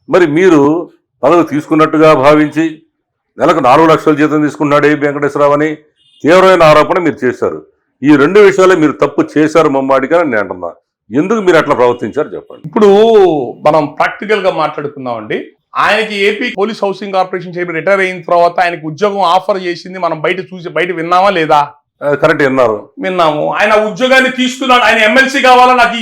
మరి మీరు పదవి తీసుకున్నట్టుగా భావించి నెలకు 4 లక్షల జీతం తీసుకున్నాడు ఏబి వెంకటేశ్వరరావు అని తీవ్రమైన ఆరోపణ మీరు చేశారు. ఈ 2 విషయాలే మీరు తప్పు చేశారు ముమ్మాటిగా నేను అంటున్నా. ఎందుకు మీరు అట్లా ప్రవర్తించారు చెప్పండి. ఇప్పుడు మనం ప్రాక్టికల్ గా మాట్లాడుకుందామండి. ఆయనకి AP police housing corporation chairman retire అయిన తర్వాత ఆయనకి ఉద్యోగం ఆఫర్ చేసింది మనం బయట విన్నామా లేదా? కరెక్ట్, విన్నాము. ఆయన ఉద్యోగాన్ని తీసుకున్నాడు. ఆయన ఎమ్మెల్సీ కావాలా, నాకు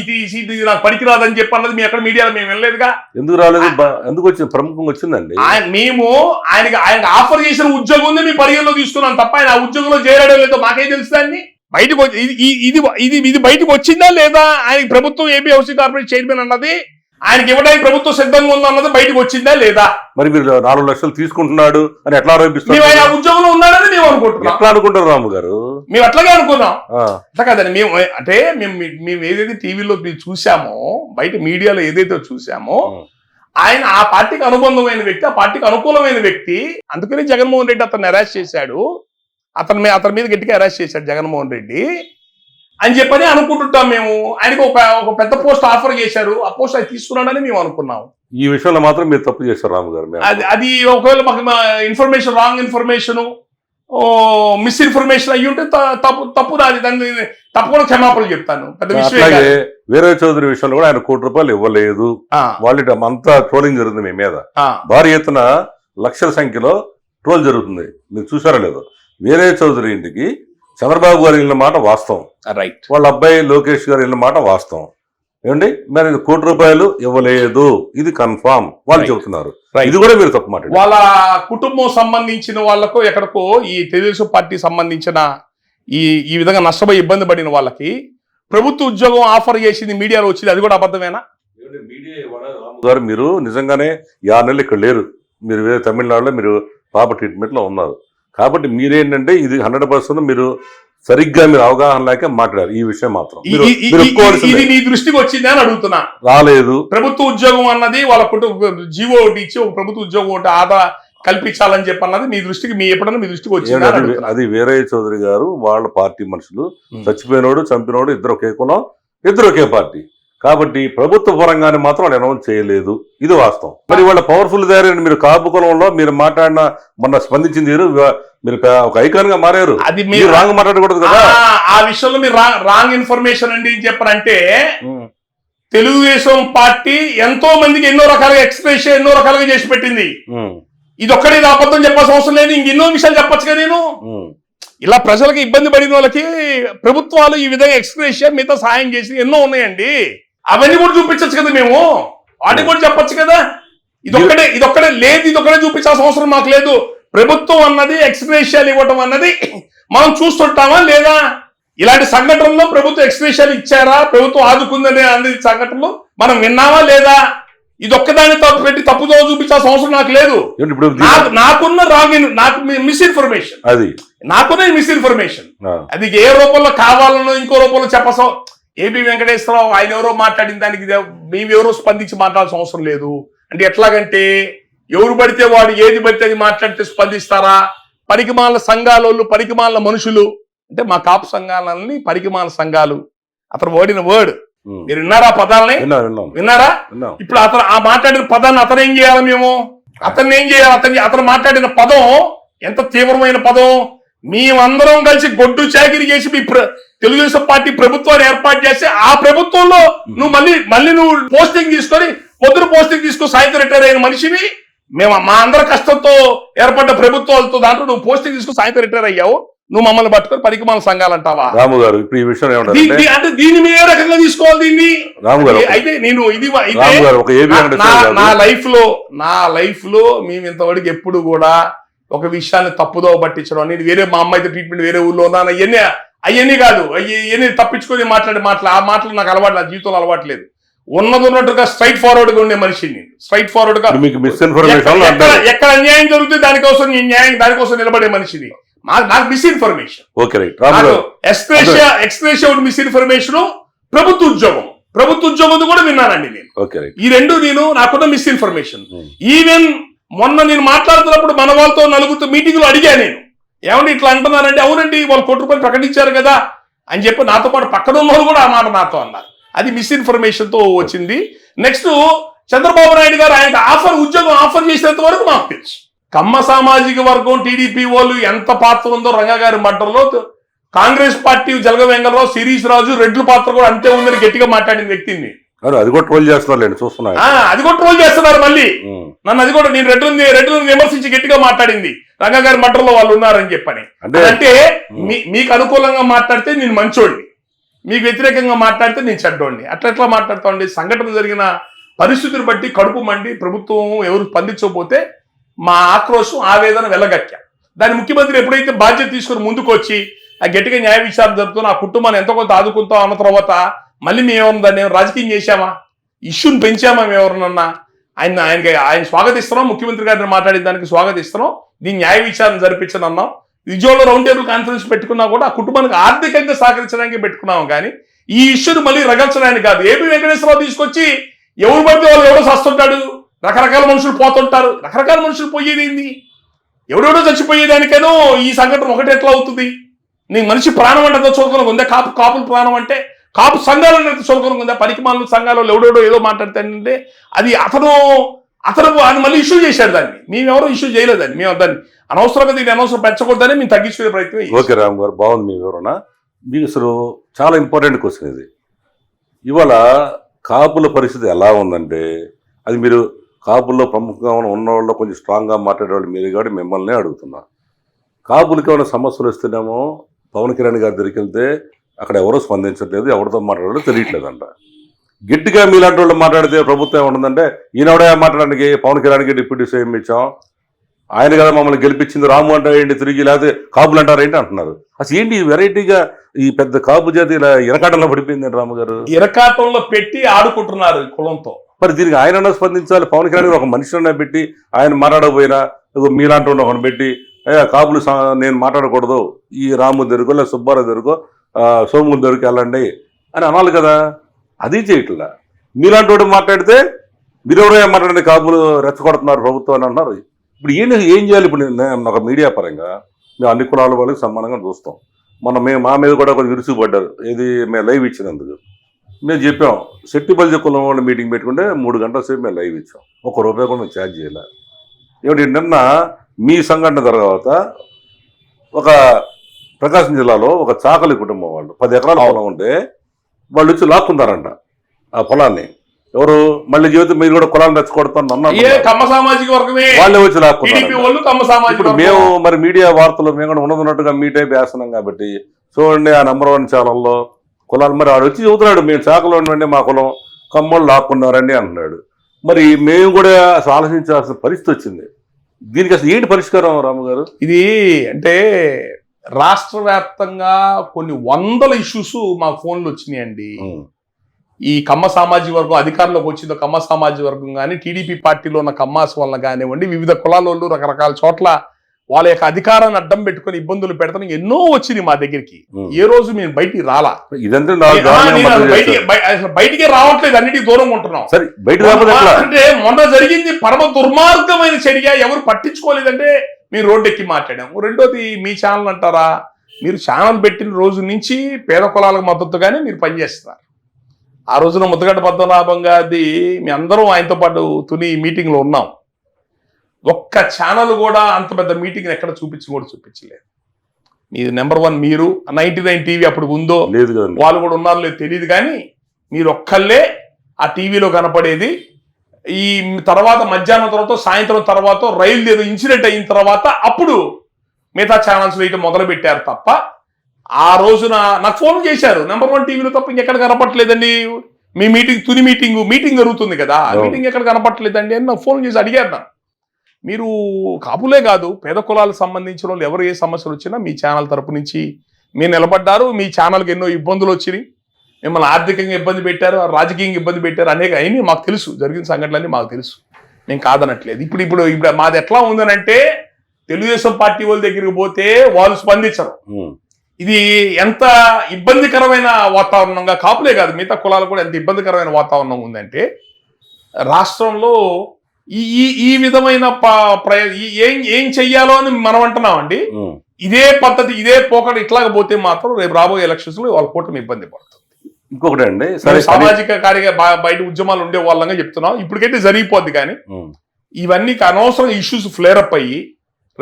నాకు పనికిరాదని చెప్పి అన్నది మీ ఎక్కడ మీడియాలో మేము వినలేదుగా. ఎందుకు రాలేదు? ఎందుకు వచ్చింది? ప్రముఖంగా వచ్చిందండి. మేము ఆయనకి ఆఫర్ చేసిన ఉద్యోగం ఉంది, మీ పరిగణలో తీసుకున్నాం తప్ప ఆయన ఆ ఉద్యోగంలో చేరడం లేదో మాకేం తెలుస్తుందండి. బయటకు ఇది బయటకు వచ్చిందా లేదా, ఆయనకి ప్రభుత్వం ఏపీ హౌసింగ్ కార్పొరేషన్ చైర్మన్ అన్నది ఆయనకి ఇవ్వడానికి ప్రభుత్వం సిద్ధంగా ఉందా అన్నది బయటకు వచ్చిందా లేదా? మరి మీరు 4 లక్షలు తీసుకుంటున్నాడు అని ఎట్లా ఆరోపిస్తారు? మేము ఆ ఉద్యోగంలో ఉన్నాడని మేము అనుకుంటున్నాం. ఎట్లా అనుకుంటారు రాము గారు? మేము అట్లాగే అనుకున్నాం. అట్లా కదండి, మేము ఏదైతే టీవీలో చూసామో, బయట మీడియాలో ఏదైతే చూసామో, ఆయన ఆ పార్టీకి అనుబంధమైన వ్యక్తి, ఆ పార్టీకి అనుకూలమైన వ్యక్తి. అందుకని జగన్మోహన్ రెడ్డి అతన్ని అరెస్ట్ చేశాడు, అతని మీద గట్టిగా అరెస్ట్ చేశాడు జగన్మోహన్ రెడ్డి అని చెప్పని అనుకుంటుంటాం మేము. ఆయనకు ఒక పెద్ద పోస్ట్ ఆఫర్ చేశారు, ఆ పోస్ట్ అది తీసుకున్నాడని మేము అనుకున్నాం. ఈ విషయంలో మాత్రం మీరు తప్పు చేశారు రాము గారు. అది ఒకవేళ మాకు ఇన్ఫర్మేషన్, రాంగ్ ఇన్ఫర్మేషన్, మిస్ఇన్ఫర్మేషన్ అయ్యి ఉంటే తప్పు నాది, దాన్ని తప్పకుండా క్షమాపణలు చెప్తాను. పెద్ద విషయం. అలాగే వీర చౌదరి విషయంలో కూడా ఆయన ₹1 ఇవ్వలేదు, వాళ్ళు అంతా ట్రోలింగ్ జరుగుతుంది మీ మీద. భారీ ఎత్తున లక్షల సంఖ్యలో ట్రోల్ జరుగుతుంది, మీరు చూసారో లేదో. వీర చౌదరి ఇంటికి చంద్రబాబు గారు వెళ్ళిన మాట వాస్తవం, రైట్. వాళ్ళ అబ్బాయి లోకేష్ గారు వెళ్ళిన మాట వాస్తవం. ఏమండి, మరి ₹1 ఇవ్వలేదు, ఇది కన్ఫామ్ వాళ్ళు చెబుతున్నారు. ఇది కూడా మీరు తప్పు మాట. వాళ్ళ కుటుంబం సంబంధించిన వాళ్ళకు ఎక్కడికో ఈ తెలుగుదేశం పార్టీ సంబంధించిన ఈ విధంగా నష్టపోయి ఇబ్బంది పడిన వాళ్ళకి ప్రభుత్వ ఉద్యోగం ఆఫర్ చేసింది మీడియాలో వచ్చింది, అది కూడా అబద్ధమేనా? గారు మీరు నిజంగానే 6 నెలలు ఇక్కడ లేరు, మీరు వేరే తమిళనాడులో మీరు పాప ట్రీట్మెంట్ లో ఉన్నారు. కాబట్టి మీరేంటంటే ఇది 100% మీరు సరిగ్గా మీరు అవగాహన లేక మాట్లాడారు. ఈ విషయం మాత్రం ఇది నీ దృష్టికి వచ్చింది అని అడుగుతున్నా. రాలేదు. ప్రభుత్వ ఉద్యోగం అన్నది వాళ్ళ జీవో ఒకటి ఇచ్చి ఒక ప్రభుత్వ ఉద్యోగం ఒకటి ఆదా కల్పించాలని చెప్పి అన్నది మీ దృష్టికి ఎప్పుడన్నా మీ దృష్టికి వచ్చింది? అది వీరయ్య చౌదరి గారు వాళ్ళ పార్టీ మనుషులు, చచ్చిపోయినోడు చంపినోడు ఇద్దరు ఒకే కులం, ఇద్దరు ఒకే పార్టీ. కాబట్టి ప్రభుత్వ పరంగానే మాత్రం వాళ్ళు అనౌన్స్ చేయలేదు, ఇది వాస్తవం. మరి వాళ్ళ పవర్ఫుల్ దారి మీరు కాపు కులంలో మీరు మాట్లాడిన మొన్న స్పందించింది మీరు ఒక ఐకాన్ గా మారారు, అది మీరు రాంగ్ మాట్లాడకూడదు కదా. ఆ విషయంలో మీరు రాంగ్ ఇన్ఫర్మేషన్ అండి ఏం చెప్పారంటే, తెలుగుదేశం పార్టీ ఎంతో మందికి ఎన్నో రకాలుగా ఎక్స్ప్రెస్ ఎన్నో రకాలుగా చేసి పెట్టింది. ఇది ఒక్కడే అబద్ధం చెప్పాల్సిన అవసరం లేదు, ఇంకెన్నో విషయాలు చెప్పొచ్చుగా. నేను ఇలా ప్రజలకు ఇబ్బంది పడిన వాళ్ళకి ప్రభుత్వాలు ఈ విధంగా ఎక్స్ప్రెస్ మిగతా సాయం చేసి ఎన్నో ఉన్నాయండి, అవన్నీ కూడా చూపించచ్చు కదా. మేము వాటిని కూడా చెప్పొచ్చు కదా. ఇదొక్కడే లేదు, ఇదొక్కడే చూపించాల్సిన అవసరం మాకు లేదు. ప్రభుత్వం అన్నది ఎక్స్ప్రెషియాలు ఇవ్వటం అన్నది మనం చూస్తుంటామా లేదా? ఇలాంటి సంఘటనలో ప్రభుత్వం ఎక్స్ప్రెషియాలు ఇచ్చారా, ప్రభుత్వం ఆదుకుందనే అనేది సంఘటనలో మనం విన్నామా లేదా? ఇదొక్కదాన్ని తప్పుదో చూపించాల్సిన అవసరం నాకు లేదు. నాకున్న నాకు మిస్ఇన్ఫర్మేషన్, నాకున్న మిస్ఇన్ఫర్మేషన్ అది ఏ రూపంలో కావాలనో ఇంకో రూపంలో చెప్పసం. ఏబి వెంకటేశ్వరరావు ఆయన ఎవరో మాట్లాడిన దానికి మేమెవరో స్పందించి మాట్లాడాల్సిన అవసరం లేదు. అంటే ఎట్లాగంటే ఎవరు పడితే వాడు ఏది పడితే అది మాట్లాడితే స్పందిస్తారా? పరికిమాల సంఘాలు, పరికిమాల మనుషులు, అంటే మా కాపు సంఘాలని పరికిమాల సంఘాలు. అతను ఓడిన వర్డ్ మీరు విన్నారా? పదాలని విన్నారా? ఇప్పుడు అతను ఆ మాట్లాడిన పదాన్ని అతను ఏం చేయాలి? మేము అతన్ని ఏం చేయాలి? అతను మాట్లాడిన పదం ఎంత తీవ్రమైన పదం. మేమందరం కలిసి గొడ్డు చాకిరి చేసి మీ తెలుగుదేశం పార్టీ ప్రభుత్వాన్ని ఏర్పాటు చేస్తే ఆ ప్రభుత్వంలో నువ్వు మళ్ళీ నువ్వు పోస్టింగ్ తీసుకొని పొద్దున పోస్టింగ్ తీసుకొని సాయంత్రం రిటైర్ అయిన మనిషిని, మేము మా అందరి కష్టంతో ఏర్పడ్డ ప్రభుత్వాలతో దాంట్లో నువ్వు పోస్టింగ్ తీసుకుని సాయంత్రం రిటైర్ అయ్యావు, నువ్వు మమ్మల్ని పట్టుకొని పరికిమాల సంఘాలు అంటావా? రాము గారు ఇప్పుడు ఈ విషయం అంటే దీన్ని మీరు ఏ రకంగా తీసుకోవాలి దీన్ని? రాము గారు అయితే నేను నా లైఫ్ లో మేము ఇంతవరకు ఎప్పుడు కూడా ఒక విషయాన్ని తప్పుదో పట్టించడం అనేది, వేరే మా అమ్మాయితో ట్రీట్మెంట్ వేరే ఊళ్ళో ఉన్నా అవన్నీ కాదు, అవన్నీ తప్పించుకొని ఆ మాటలు నాకు అలవాటు, నా జీవితంలో అలవాటు లేదు. ఉన్నట్టుగా స్ట్రైట్ ఫార్వర్డ్ గా ఉండే మనిషిని, స్ట్రైట్ ఫార్వర్డ్ గా ఎక్కడ అన్యాయం జరుగుతుంది దానికోసం నిలబడే మనిషిని. నాకు మిస్ఇన్ఫర్మేషన్, ఎక్స్ప్రెషియా మిస్ఇన్ఫర్మేషన్, ప్రభుత్వ ఉద్యోగం కూడా విన్నానండి నేను. ఈ రెండు నాకున్న మిస్ఇన్ఫర్మేషన్. ఈవెన్ మొన్న నేను మాట్లాడుతున్నప్పుడు మన వాళ్ళతో నలుగురితో మీటింగ్ లో అడిగా నేను, ఏమంటే ఇట్లా అంటున్నారంటే, అవునండి వాళ్ళు ₹1 ప్రకటించారు కదా అని చెప్పి నాతో పాటు పక్కన ఉన్న వాళ్ళు కూడా ఆ మాట నాతో అన్నారు. అది మిస్ఇన్ఫర్మేషన్ తో వచ్చింది. నెక్స్ట్ చంద్రబాబు నాయుడు గారు ఆయనకు ఉద్యోగం ఆఫర్ చేసినంత వరకు మాకు తెలుసు. కమ్మ సామాజిక వర్గం టీడీపీ వాళ్ళు ఎంత పాత్ర ఉందో రంగా గారి మర్డర్లో, కాంగ్రెస్ పార్టీ జలగ వెంగళరావు, శిరీష్ రాజు, రెడ్ల పాత్ర కూడా అంతే ఉందని గట్టిగా మాట్లాడిన వ్యక్తిని అది కూడా ట్రోల్ చేస్తున్నారు, చూస్తున్నారు. అది కూడా ట్రోల్ చేస్తున్నారు మళ్ళీ నన్ను. అది కూడా నేను రెడ్లను విమర్శించి గట్టిగా మాట్లాడింది రంగా గారి మర్డర్లో వాళ్ళు ఉన్నారని చెప్పని. అంటే మీకు అనుకూలంగా మాట్లాడితే నేను మంచోడిని, మీకు వ్యతిరేకంగా మాట్లాడితే నేను చెడ్డోడిని. అట్లా మాట్లాడుతాండి. సంఘటన జరిగిన పరిస్థితులు బట్టి కడుపు మండి ప్రభుత్వం ఎవరు స్పందించకపోతే మా ఆక్రోశం, ఆవేదన వెళ్ళగక్కా. దాని ముఖ్యమంత్రి ఎప్పుడైతే బాధ్యత తీసుకుని ముందుకు వచ్చి ఆ గట్టిగా న్యాయ విచారణ జరుపుతూ ఆ కుటుంబాన్ని ఎంతో కొంత ఆదుకుంటాం అన్న తర్వాత మళ్ళీ మేము ఏమన్నా దాన్ని రాజకీయం చేశామా, ఇష్యూని పెంచామా? మేము ఎవరినన్నా ఆయన స్వాగతిస్తున్నాం, ముఖ్యమంత్రి గారిని మాట్లాడిన దానికి స్వాగతిస్తున్నాం, దీన్ని న్యాయ విచారణ జరిపించని అన్నాం. విజయవాడలో రౌండ్ టేబుల్ కాన్ఫరెన్స్ పెట్టుకున్నా కూడా ఆ కుటుంబానికి ఆర్థికంగా సహకరించడానికి పెట్టుకున్నాము, కానీ ఈ ఇష్యూని మళ్ళీ రగల్చడానికి కాదు. ఏపీ వెంకటేశ్వరరావు తీసుకొచ్చి ఎవరు పడితే వాళ్ళు ఎవడో సస్తుంటాడు, రకరకాల మనుషులు పోతుంటారు. రకరకాల మనుషులు పోయేది ఏంది? ఎవడెవడో చచ్చిపోయేదానికేనో ఈ సంఘటన ఒకటి ఎట్లా అవుతుంది? నీకు మనిషి ప్రాణం అంటే చూడకుండా ఉందా? కాపుల ప్రాణం అంటే కాపు సంఘాలను చూడకుండా ఉందా? పనికి మాలిన సంఘాలలో ఎవడెవడో ఏదో మాట్లాడతానంటే అది అతను మళ్ళీ ఇష్యూ చేశాడు. దాన్ని మేమెవరో ఇష్యూ చేయలేదని, మేము దాన్ని అనవసరంగా దీన్ని అనవసరం పెంచకూడదని మేము తగ్గించుకునే ప్రయత్నం. ఓకే రామ్ గారు, బాగుంది మీ వివరణ. మీకు అసలు చాలా ఇంపార్టెంట్ క్వశ్చన్ ఇది. ఇవాళ కాపుల పరిస్థితి ఎలా ఉందంటే, అది మీరు కాపుల్లో ప్రముఖంగా ఉన్న వాళ్ళు కొంచెం స్ట్రాంగ్గా మాట్లాడేవాళ్ళు మీరు కాబట్టి మిమ్మల్నే అడుగుతున్నా. కాపులకి ఏమైనా సమస్యలు వస్తేనేమో పవన్ కళ్యాణ్ గారి దగ్గరికి వెళ్తే అక్కడ ఎవరో స్పందించట్లేదు, ఎవరితో మాట్లాడాలో తెలియట్లేదంట. గట్టిగా మీలాంటి వాళ్ళు మాట్లాడితే ప్రభుత్వం ఏముంటుందంటే, ఈయనవడే మాట్లాడడానికి పవన్ కళ్యాణ్కి డిప్యూటీ సీఎం ఇచ్చాం, ఆయన కదా మమ్మల్ని గెలిపించింది, రాము అంటారు ఏంటి తిరిగి, లేకపోతే కాపులు అంటారు ఏంటి అంటున్నారు. అసలు ఏంటి వెరైటీగా ఈ పెద్ద కాపు జాతి ఇలా ఇరకాటంలో పడిపోయింది రాము గారు? ఇరకాటంలో పెట్టి ఆడుకుంటున్నారు కులంతో. మరి దీనికి ఆయన స్పందించాలి. పవన్ కళ్యాణ్ ఒక మనిషిని పెట్టి ఆయన మాట్లాడకపోయినా మీలాంటి ఒకరిని పెట్టి కాపులు నేను మాట్లాడకూడదు, ఈ రాము దగ్గరకో లేదా సుబ్బారావు దగ్గరకో సోముల దగ్గరికి వెళ్ళండి అని అనాలి కదా. అది చేయట్లా. మీలాంటి వాడు మాట్లాడితే మీరెవరో మాట్లాడండి కాపులు రెచ్చగొడుతున్నారు ప్రభుత్వం అని అంటున్నారు. ఇప్పుడు ఏం చేయాలి? ఇప్పుడు నేను ఒక మీడియా పరంగా మేము అన్ని కులాల వాళ్ళకి సమానంగా చూస్తాం. మా మీద కూడా కొంచెం విరుచుకుపడ్డారు, ఇది మేము లైవ్ ఇచ్చినందుకు. మేము చెప్పాం, శెట్టిపల్లి కులం వాళ్ళు మీటింగ్ పెట్టుకుంటే 3 గంటల సేపు మేము లైవ్ ఇచ్చాం, ₹1 కూడా మేము ఛార్జ్ చేయలే. ఏమిటి నిన్న మీ సంఘటన తర్వాత ఒక ప్రకాశం జిల్లాలో ఒక చాకలి కుటుంబం వాళ్ళు 10 ఎకరాల పొలం ఉంటే వాళ్ళు వచ్చి లాక్కుంటారంట ఆ పొలాన్ని. ఎవరు మళ్ళీ జీవితం మీరు కూడా కులాన్ని రెచ్చగొడతాను కమ్మ సామాజిక వర్గమే వాళ్ళే వచ్చి లాక్కుంటారు. ఇప్పుడు మేము మరి మీడియా వార్తలు మేము కూడా ఉన్నట్టుగా మీ టైప్ వేస్తున్నాం కాబట్టి చూడండి, ఆ నెంబర్ 1 ఛానల్లో కులాలు మరి వాడు వచ్చి చెబుతున్నాడు, మేము చాకలో ఉండండి మా కులం కమ్మోళ్ళు లాక్కున్నారండి అంటున్నాడు. మరి మేము కూడా అసలు ఆలోచించాల్సిన పరిస్థితి వచ్చింది. దీనికి అసలు ఏంటి పరిష్కారం రాము గారు? ఇది అంటే రాష్ట్ర వ్యాప్తంగా కొన్ని వందల ఇష్యూస్ మా ఫోన్లు వచ్చినాయండి. ఈ కమ్మ సామాజిక వర్గం అధికారంలోకి వచ్చిందో కమ్మ సామాజిక వర్గం కానీ టీడీపీ పార్టీలో ఉన్న కమ్మాస్ వల్ల కానివ్వండి, వివిధ కులాల వాళ్ళు రకరకాల చోట్ల వాళ్ళ యొక్క అధికారాన్ని అడ్డం పెట్టుకుని ఇబ్బందులు పెడతాం ఎన్నో వచ్చినాయి మా దగ్గరికి. ఏ రోజు మేము బయటికి రాలా, బయటికే రావట్లేదు, అన్నిటికీ దూరంగా ఉంటున్నాం. అంటే మొన్న జరిగింది పరమ దుర్మార్గమైన చర్య, ఎవరు పట్టించుకోలేదంటే మీరు రోడ్డు ఎక్కి మాట్లాడాం. రెండోది మీ ఛానల్ అంటారా, మీరు ఛానల్ పెట్టిన రోజు నుంచి పేద కులాలకు మద్దతుగానే మీరు పనిచేస్తున్నారు. ఆ రోజున ముద్దగడ్డ పద్మనాభం గారిది మీ అందరం ఆయనతో పాటు తుని మీటింగ్లో ఉన్నాం. ఒక్క ఛానల్ కూడా అంత పెద్ద మీటింగ్ ఎక్కడ చూపించలేదు. మీరు నెంబర్ 1 మీరు 99 టీవీ అప్పుడు ఉందో లేదు, వాళ్ళు కూడా ఉన్నారో లేదు తెలియదు, కానీ మీరు ఒక్కళ్ళే ఆ టీవీలో కనపడేది. ఈ తర్వాత మధ్యాహ్నం తర్వాత సాయంత్రం తర్వాత రైలు ఏదో ఇన్సిడెంట్ అయిన తర్వాత అప్పుడు మిగతా ఛానల్స్ వేయటం మొదలు పెట్టారు తప్ప, ఆ రోజున నాకు ఫోన్ చేశారు నెంబర్ 1 టీవీలో తప్ప ఇంకెక్కడ కనపట్లేదండి, మీ తుని మీటింగ్ జరుగుతుంది కదా, మీటింగ్ ఎక్కడ కనపట్లేదండి అని నాకు ఫోన్ చేసి అడిగారు. మీరు కాపులే కాదు పేద కులాలకు సంబంధించిన వాళ్ళు ఎవరు ఏ సమస్యలు వచ్చినా మీ ఛానల్ తరపు నుంచి మీరు నిలబడ్డారు. మీ ఛానల్కి ఎన్నో ఇబ్బందులు వచ్చినాయి, మిమ్మల్ని ఆర్థికంగా ఇబ్బంది పెట్టారు, రాజకీయంగా ఇబ్బంది పెట్టారు, అనేక అయినాయి మాకు తెలుసు, జరిగిన సంఘటనలన్నీ మాకు తెలుసు, మేము కాదనట్లేదు. ఇప్పుడు మాది ఎట్లా ఉందనంటే తెలుగుదేశం పార్టీ వాళ్ళ దగ్గరికి పోతే వాళ్ళు స్పందించరు. ఇది ఎంత ఇబ్బందికరమైన వాతావరణంగా, కాపులే కాదు మిగతా కులాలు కూడా ఎంత ఇబ్బందికరమైన వాతావరణం ఉందంటే రాష్ట్రంలో ఈ విధమైన ఏం చెయ్యాలో అని మనం అంటున్నామండి. ఇదే పద్ధతి ఇదే పోకడ ఇట్లాగ పోతే మాత్రం రేపు రాబోయే ఎలక్షన్స్ లో వాళ్ళ కూటమి ఇబ్బంది పడుతుంది. ఇంకొకటి అండి, సామాజిక బయట ఉద్యమాలు ఉండే వాళ్ళంగా చెప్తున్నాం, ఇప్పటికైతే జరిగిపోద్ది. కానీ ఇవన్నీ అనవసరం ఇష్యూస్ ఫ్లేరప్ అయ్యి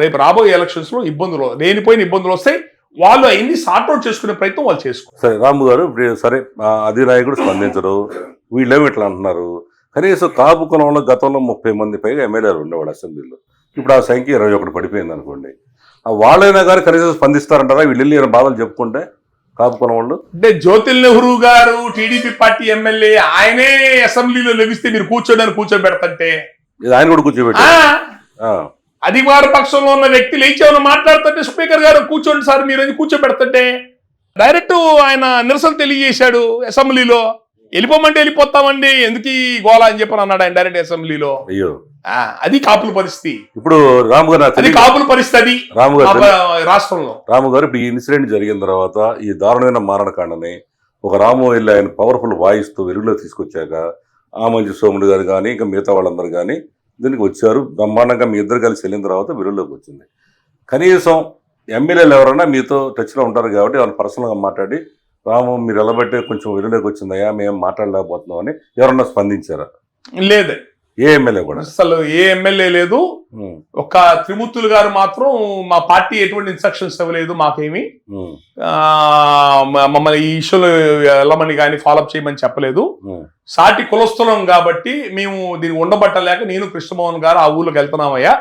రేపు రాబోయే ఎలక్షన్స్ లో ఇబ్బందులు లేనిపోయిన ఇబ్బందులు వస్తాయి. వాళ్ళు అవన్నీ సార్ట్అవుట్ చేసుకునే ప్రయత్నం వాళ్ళు చేసుకో. సరే రాము గారు, సరే అధినాయకుడు స్పందించరు, వీళ్ళేమి ఇట్లా అంటున్నారు. కనీసం కాపు కులంలో గతంలో 30 మంది పైగా ఎమ్మెల్యేలు ఉండేవాడు అసెంబ్లీలో. ఇప్పుడు ఆ సంఖ్య 21 పడిపోయింది అనుకోండి. వాళ్ళైనా కానీ కనీసం స్పందిస్తారంటారా వీళ్ళు వెళ్ళి బాధలు చెప్పుకుంటే కాపు కులం వాళ్ళు? అంటే జ్యోతిల్ నెహ్రూ గారు టీడీపీ పార్టీ ఎమ్మెల్యే, ఆయనే అసెంబ్లీలో లెగిస్తే మీరు కూర్చోబెడతంటే ఆయన కూడా కూర్చోబెట్టారు. అధికార పక్షంలో ఉన్న వ్యక్తి లేచి ఏమైనా మాట్లాడుతుంటే స్పీకర్ గారు కూర్చోండి సార్ మీరు అని కూర్చోబెడుతుంటే డైరెక్ట్ ఆయన నిరసన తెలియజేశాడు అసెంబ్లీలో. వెళ్ళిపోమంటే వెళ్ళిపోతామండి, ఎందుకు ఈ గోళ అని చెప్పని అన్నాడు ఆయన డైరెక్ట్ అసెంబ్లీలో. అయ్యో, అది కాపుల పరిస్థితి. ఇప్పుడు రాము గారు అది కాపుల పరిస్థితి రాష్ట్రంలో. రాము గారు ఇప్పుడు ఈ ఇన్సిడెంట్ జరిగిన తర్వాత ఈ దారుణమైన మారణకాండని ఒక రాము వెళ్ళి ఆయన పవర్ఫుల్ వాయిస్ తో వెలుగులో తీసుకొచ్చాక ఆమంచి సోముడు గారు కానీ ఇంకా మిగతా వాళ్ళందరూ కానీ దీనికి వచ్చారు. బ్రహ్మాండంగా మీ ఇద్దరు కలిసి వెళ్ళిన తర్వాత వెలుగులోకి వచ్చింది. కనీసం ఎమ్మెల్యేలు ఎవరైనా మీతో టచ్లో ఉంటారు కాబట్టి వాళ్ళు పర్సనల్గా మాట్లాడి రాము మీరు ఎలబట్టే కొంచెం వెలుగులోకి వచ్చిందయ్యా మేము మాట్లాడలేకపోతున్నాం అని ఎవరన్నా స్పందించారా? లేదు, ఏ ఎమ్మెల్యే కూడా అసలు ఏ ఎమ్మెల్యే లేదు. ఒక త్రిమూర్తులు గారు మాత్రం మా పార్టీ ఎటువంటి ఇన్స్ట్రక్షన్స్ ఇవ్వలేదు మాకేమి, మమ్మల్ని ఈ ఇష్యూలో వెళ్ళమని కానీ ఫాలోఅప్ చేయమని చెప్పలేదు. సాటి కులస్తులం కాబట్టి మేము దీన్ని ఉండబట్టలేక నేను కృష్ణమోహన్ గారు ఆ ఊళ్ళోకి వెళ్తున్నామయ్యా,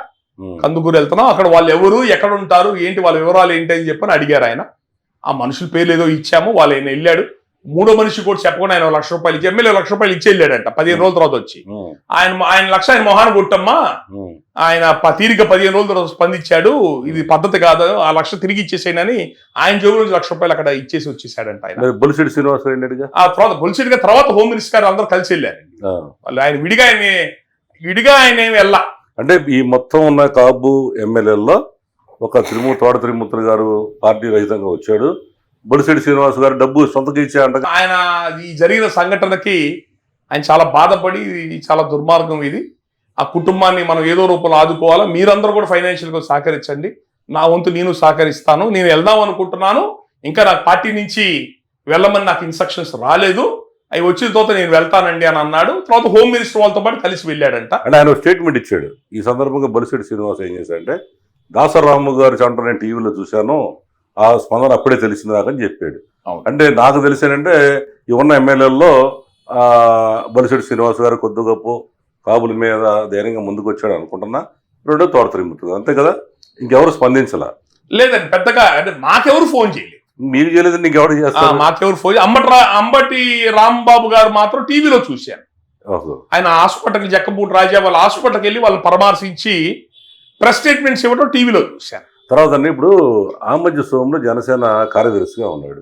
కందుకూరు వెళ్తున్నాం, అక్కడ వాళ్ళు ఎవరు ఎక్కడ ఉంటారు ఏంటి వాళ్ళ వివరాలు ఏంటి అని చెప్పని అడిగారు ఆయన. ఆ మనుషుల పేర్లు ఏదో ఇచ్చాము, వాళ్ళు ఆయన వెళ్ళాడు. మూడో మనిషి కూడా చెప్పకుండా ఆయన ₹1,00,000 ఇచ్చి ఎమ్మెల్యే ₹1,00,000 ఇచ్చి వెళ్ళాడంట 15 రోజుల తర్వాత వచ్చి. ఆయన లక్ష ఆయన మొహాన్ని కొట్టమ్మా, ఆయన తీరిక 15 రోజుల తర్వాత స్పందించాడు, ఇది పద్ధతి కాదు, ఆ లక్ష తిరిగి ఇచ్చేసాయనని ఆయన జోబు నుంచి ₹1,00,000 అక్కడ ఇచ్చేసి వచ్చేసాడంట ఆయన. బొలిశెట్టి శ్రీనివాస్ వెళ్ళాడుగా. ఆ తర్వాత బొలిశెట్టి తర్వాత హోమ్ మినిస్టర్ గారు అందరూ కలిసి వెళ్ళారు. వాళ్ళు ఆయన విడిగా ఆయన వెళ్ళా. అంటే ఈ మొత్తం ఉన్న కాపు ఎమ్మెల్యేల్లో ఒక తోట త్రిమూర్తులు గారు పార్టీ రహితంగా వచ్చాడు. బొలిశెట్టి శ్రీనివాస్ గారు డబ్బు సొంతకి ఇచ్చాడంట. ఆయన ఈ జరిగిన సంఘటనకి ఆయన చాలా బాధపడి చాలా దుర్మార్గం ఇది, ఆ కుటుంబాన్ని మనం ఏదో రూపంలో ఆదుకోవాలా, మీరందరూ కూడా ఫైనాన్షియల్గా సహకరించండి, నా వంతు నేను సహకరిస్తాను, నేను వెళ్దాం అనుకుంటున్నాను, ఇంకా నాకు పార్టీ నుంచి వెళ్ళమని నాకు ఇన్స్ట్రక్షన్స్ రాలేదు, అవి వచ్చిన తర్వాత నేను వెళ్తానండి అని అన్నాడు. తర్వాత హోమ్ మినిస్టర్ వాళ్ళతో పాటు కలిసి వెళ్ళాడంట. అంటే ఆయన స్టేట్మెంట్ ఇచ్చాడు. ఈ సందర్భంగా బొలిశెట్టి శ్రీనివాస్ ఏం చేశాడంటే దాసరాము గారు చంట నేను టీవీలో చూశాను, ఆ స్పందన అప్పుడే తెలిసింది నాకని చెప్పాడు. అంటే నాకు తెలిసానంటే ఈ ఉన్న ఎమ్మెల్యేల్లో బొలిశెట్టి శ్రీనివాస్ గారు కొద్ది గొప్ప కాపుల మీద ధైర్యంగా ముందుకు వచ్చాడు అనుకుంటున్నా. రెండో తోట త్రిమూర్తులు అంతే కదా, ఇంకెవరు స్పందించలా? లేదండి, పెద్దగా అంటే మాకెవరు ఫోన్ చేయలేదు. మీరు చేయలేదండి, ఇంకెవరు చేస్తారు? మాకెవరు ఫోన్ అంబటి రాంబాబు గారు మాత్రం టీవీలో చూశాను. ఆయన హాస్పిటల్కి జక్కపూడి రాజా వాళ్ళ హాస్పిటల్కి వెళ్ళి వాళ్ళు పరామర్శించి ప్రెస్ స్టేట్మెంట్స్ ఇవ్వడం టీవీలో చూశాను. తర్వాత ఇప్పుడు ఆమంచి సోముడు జనసేన కార్యదర్శిగా ఉన్నాడు.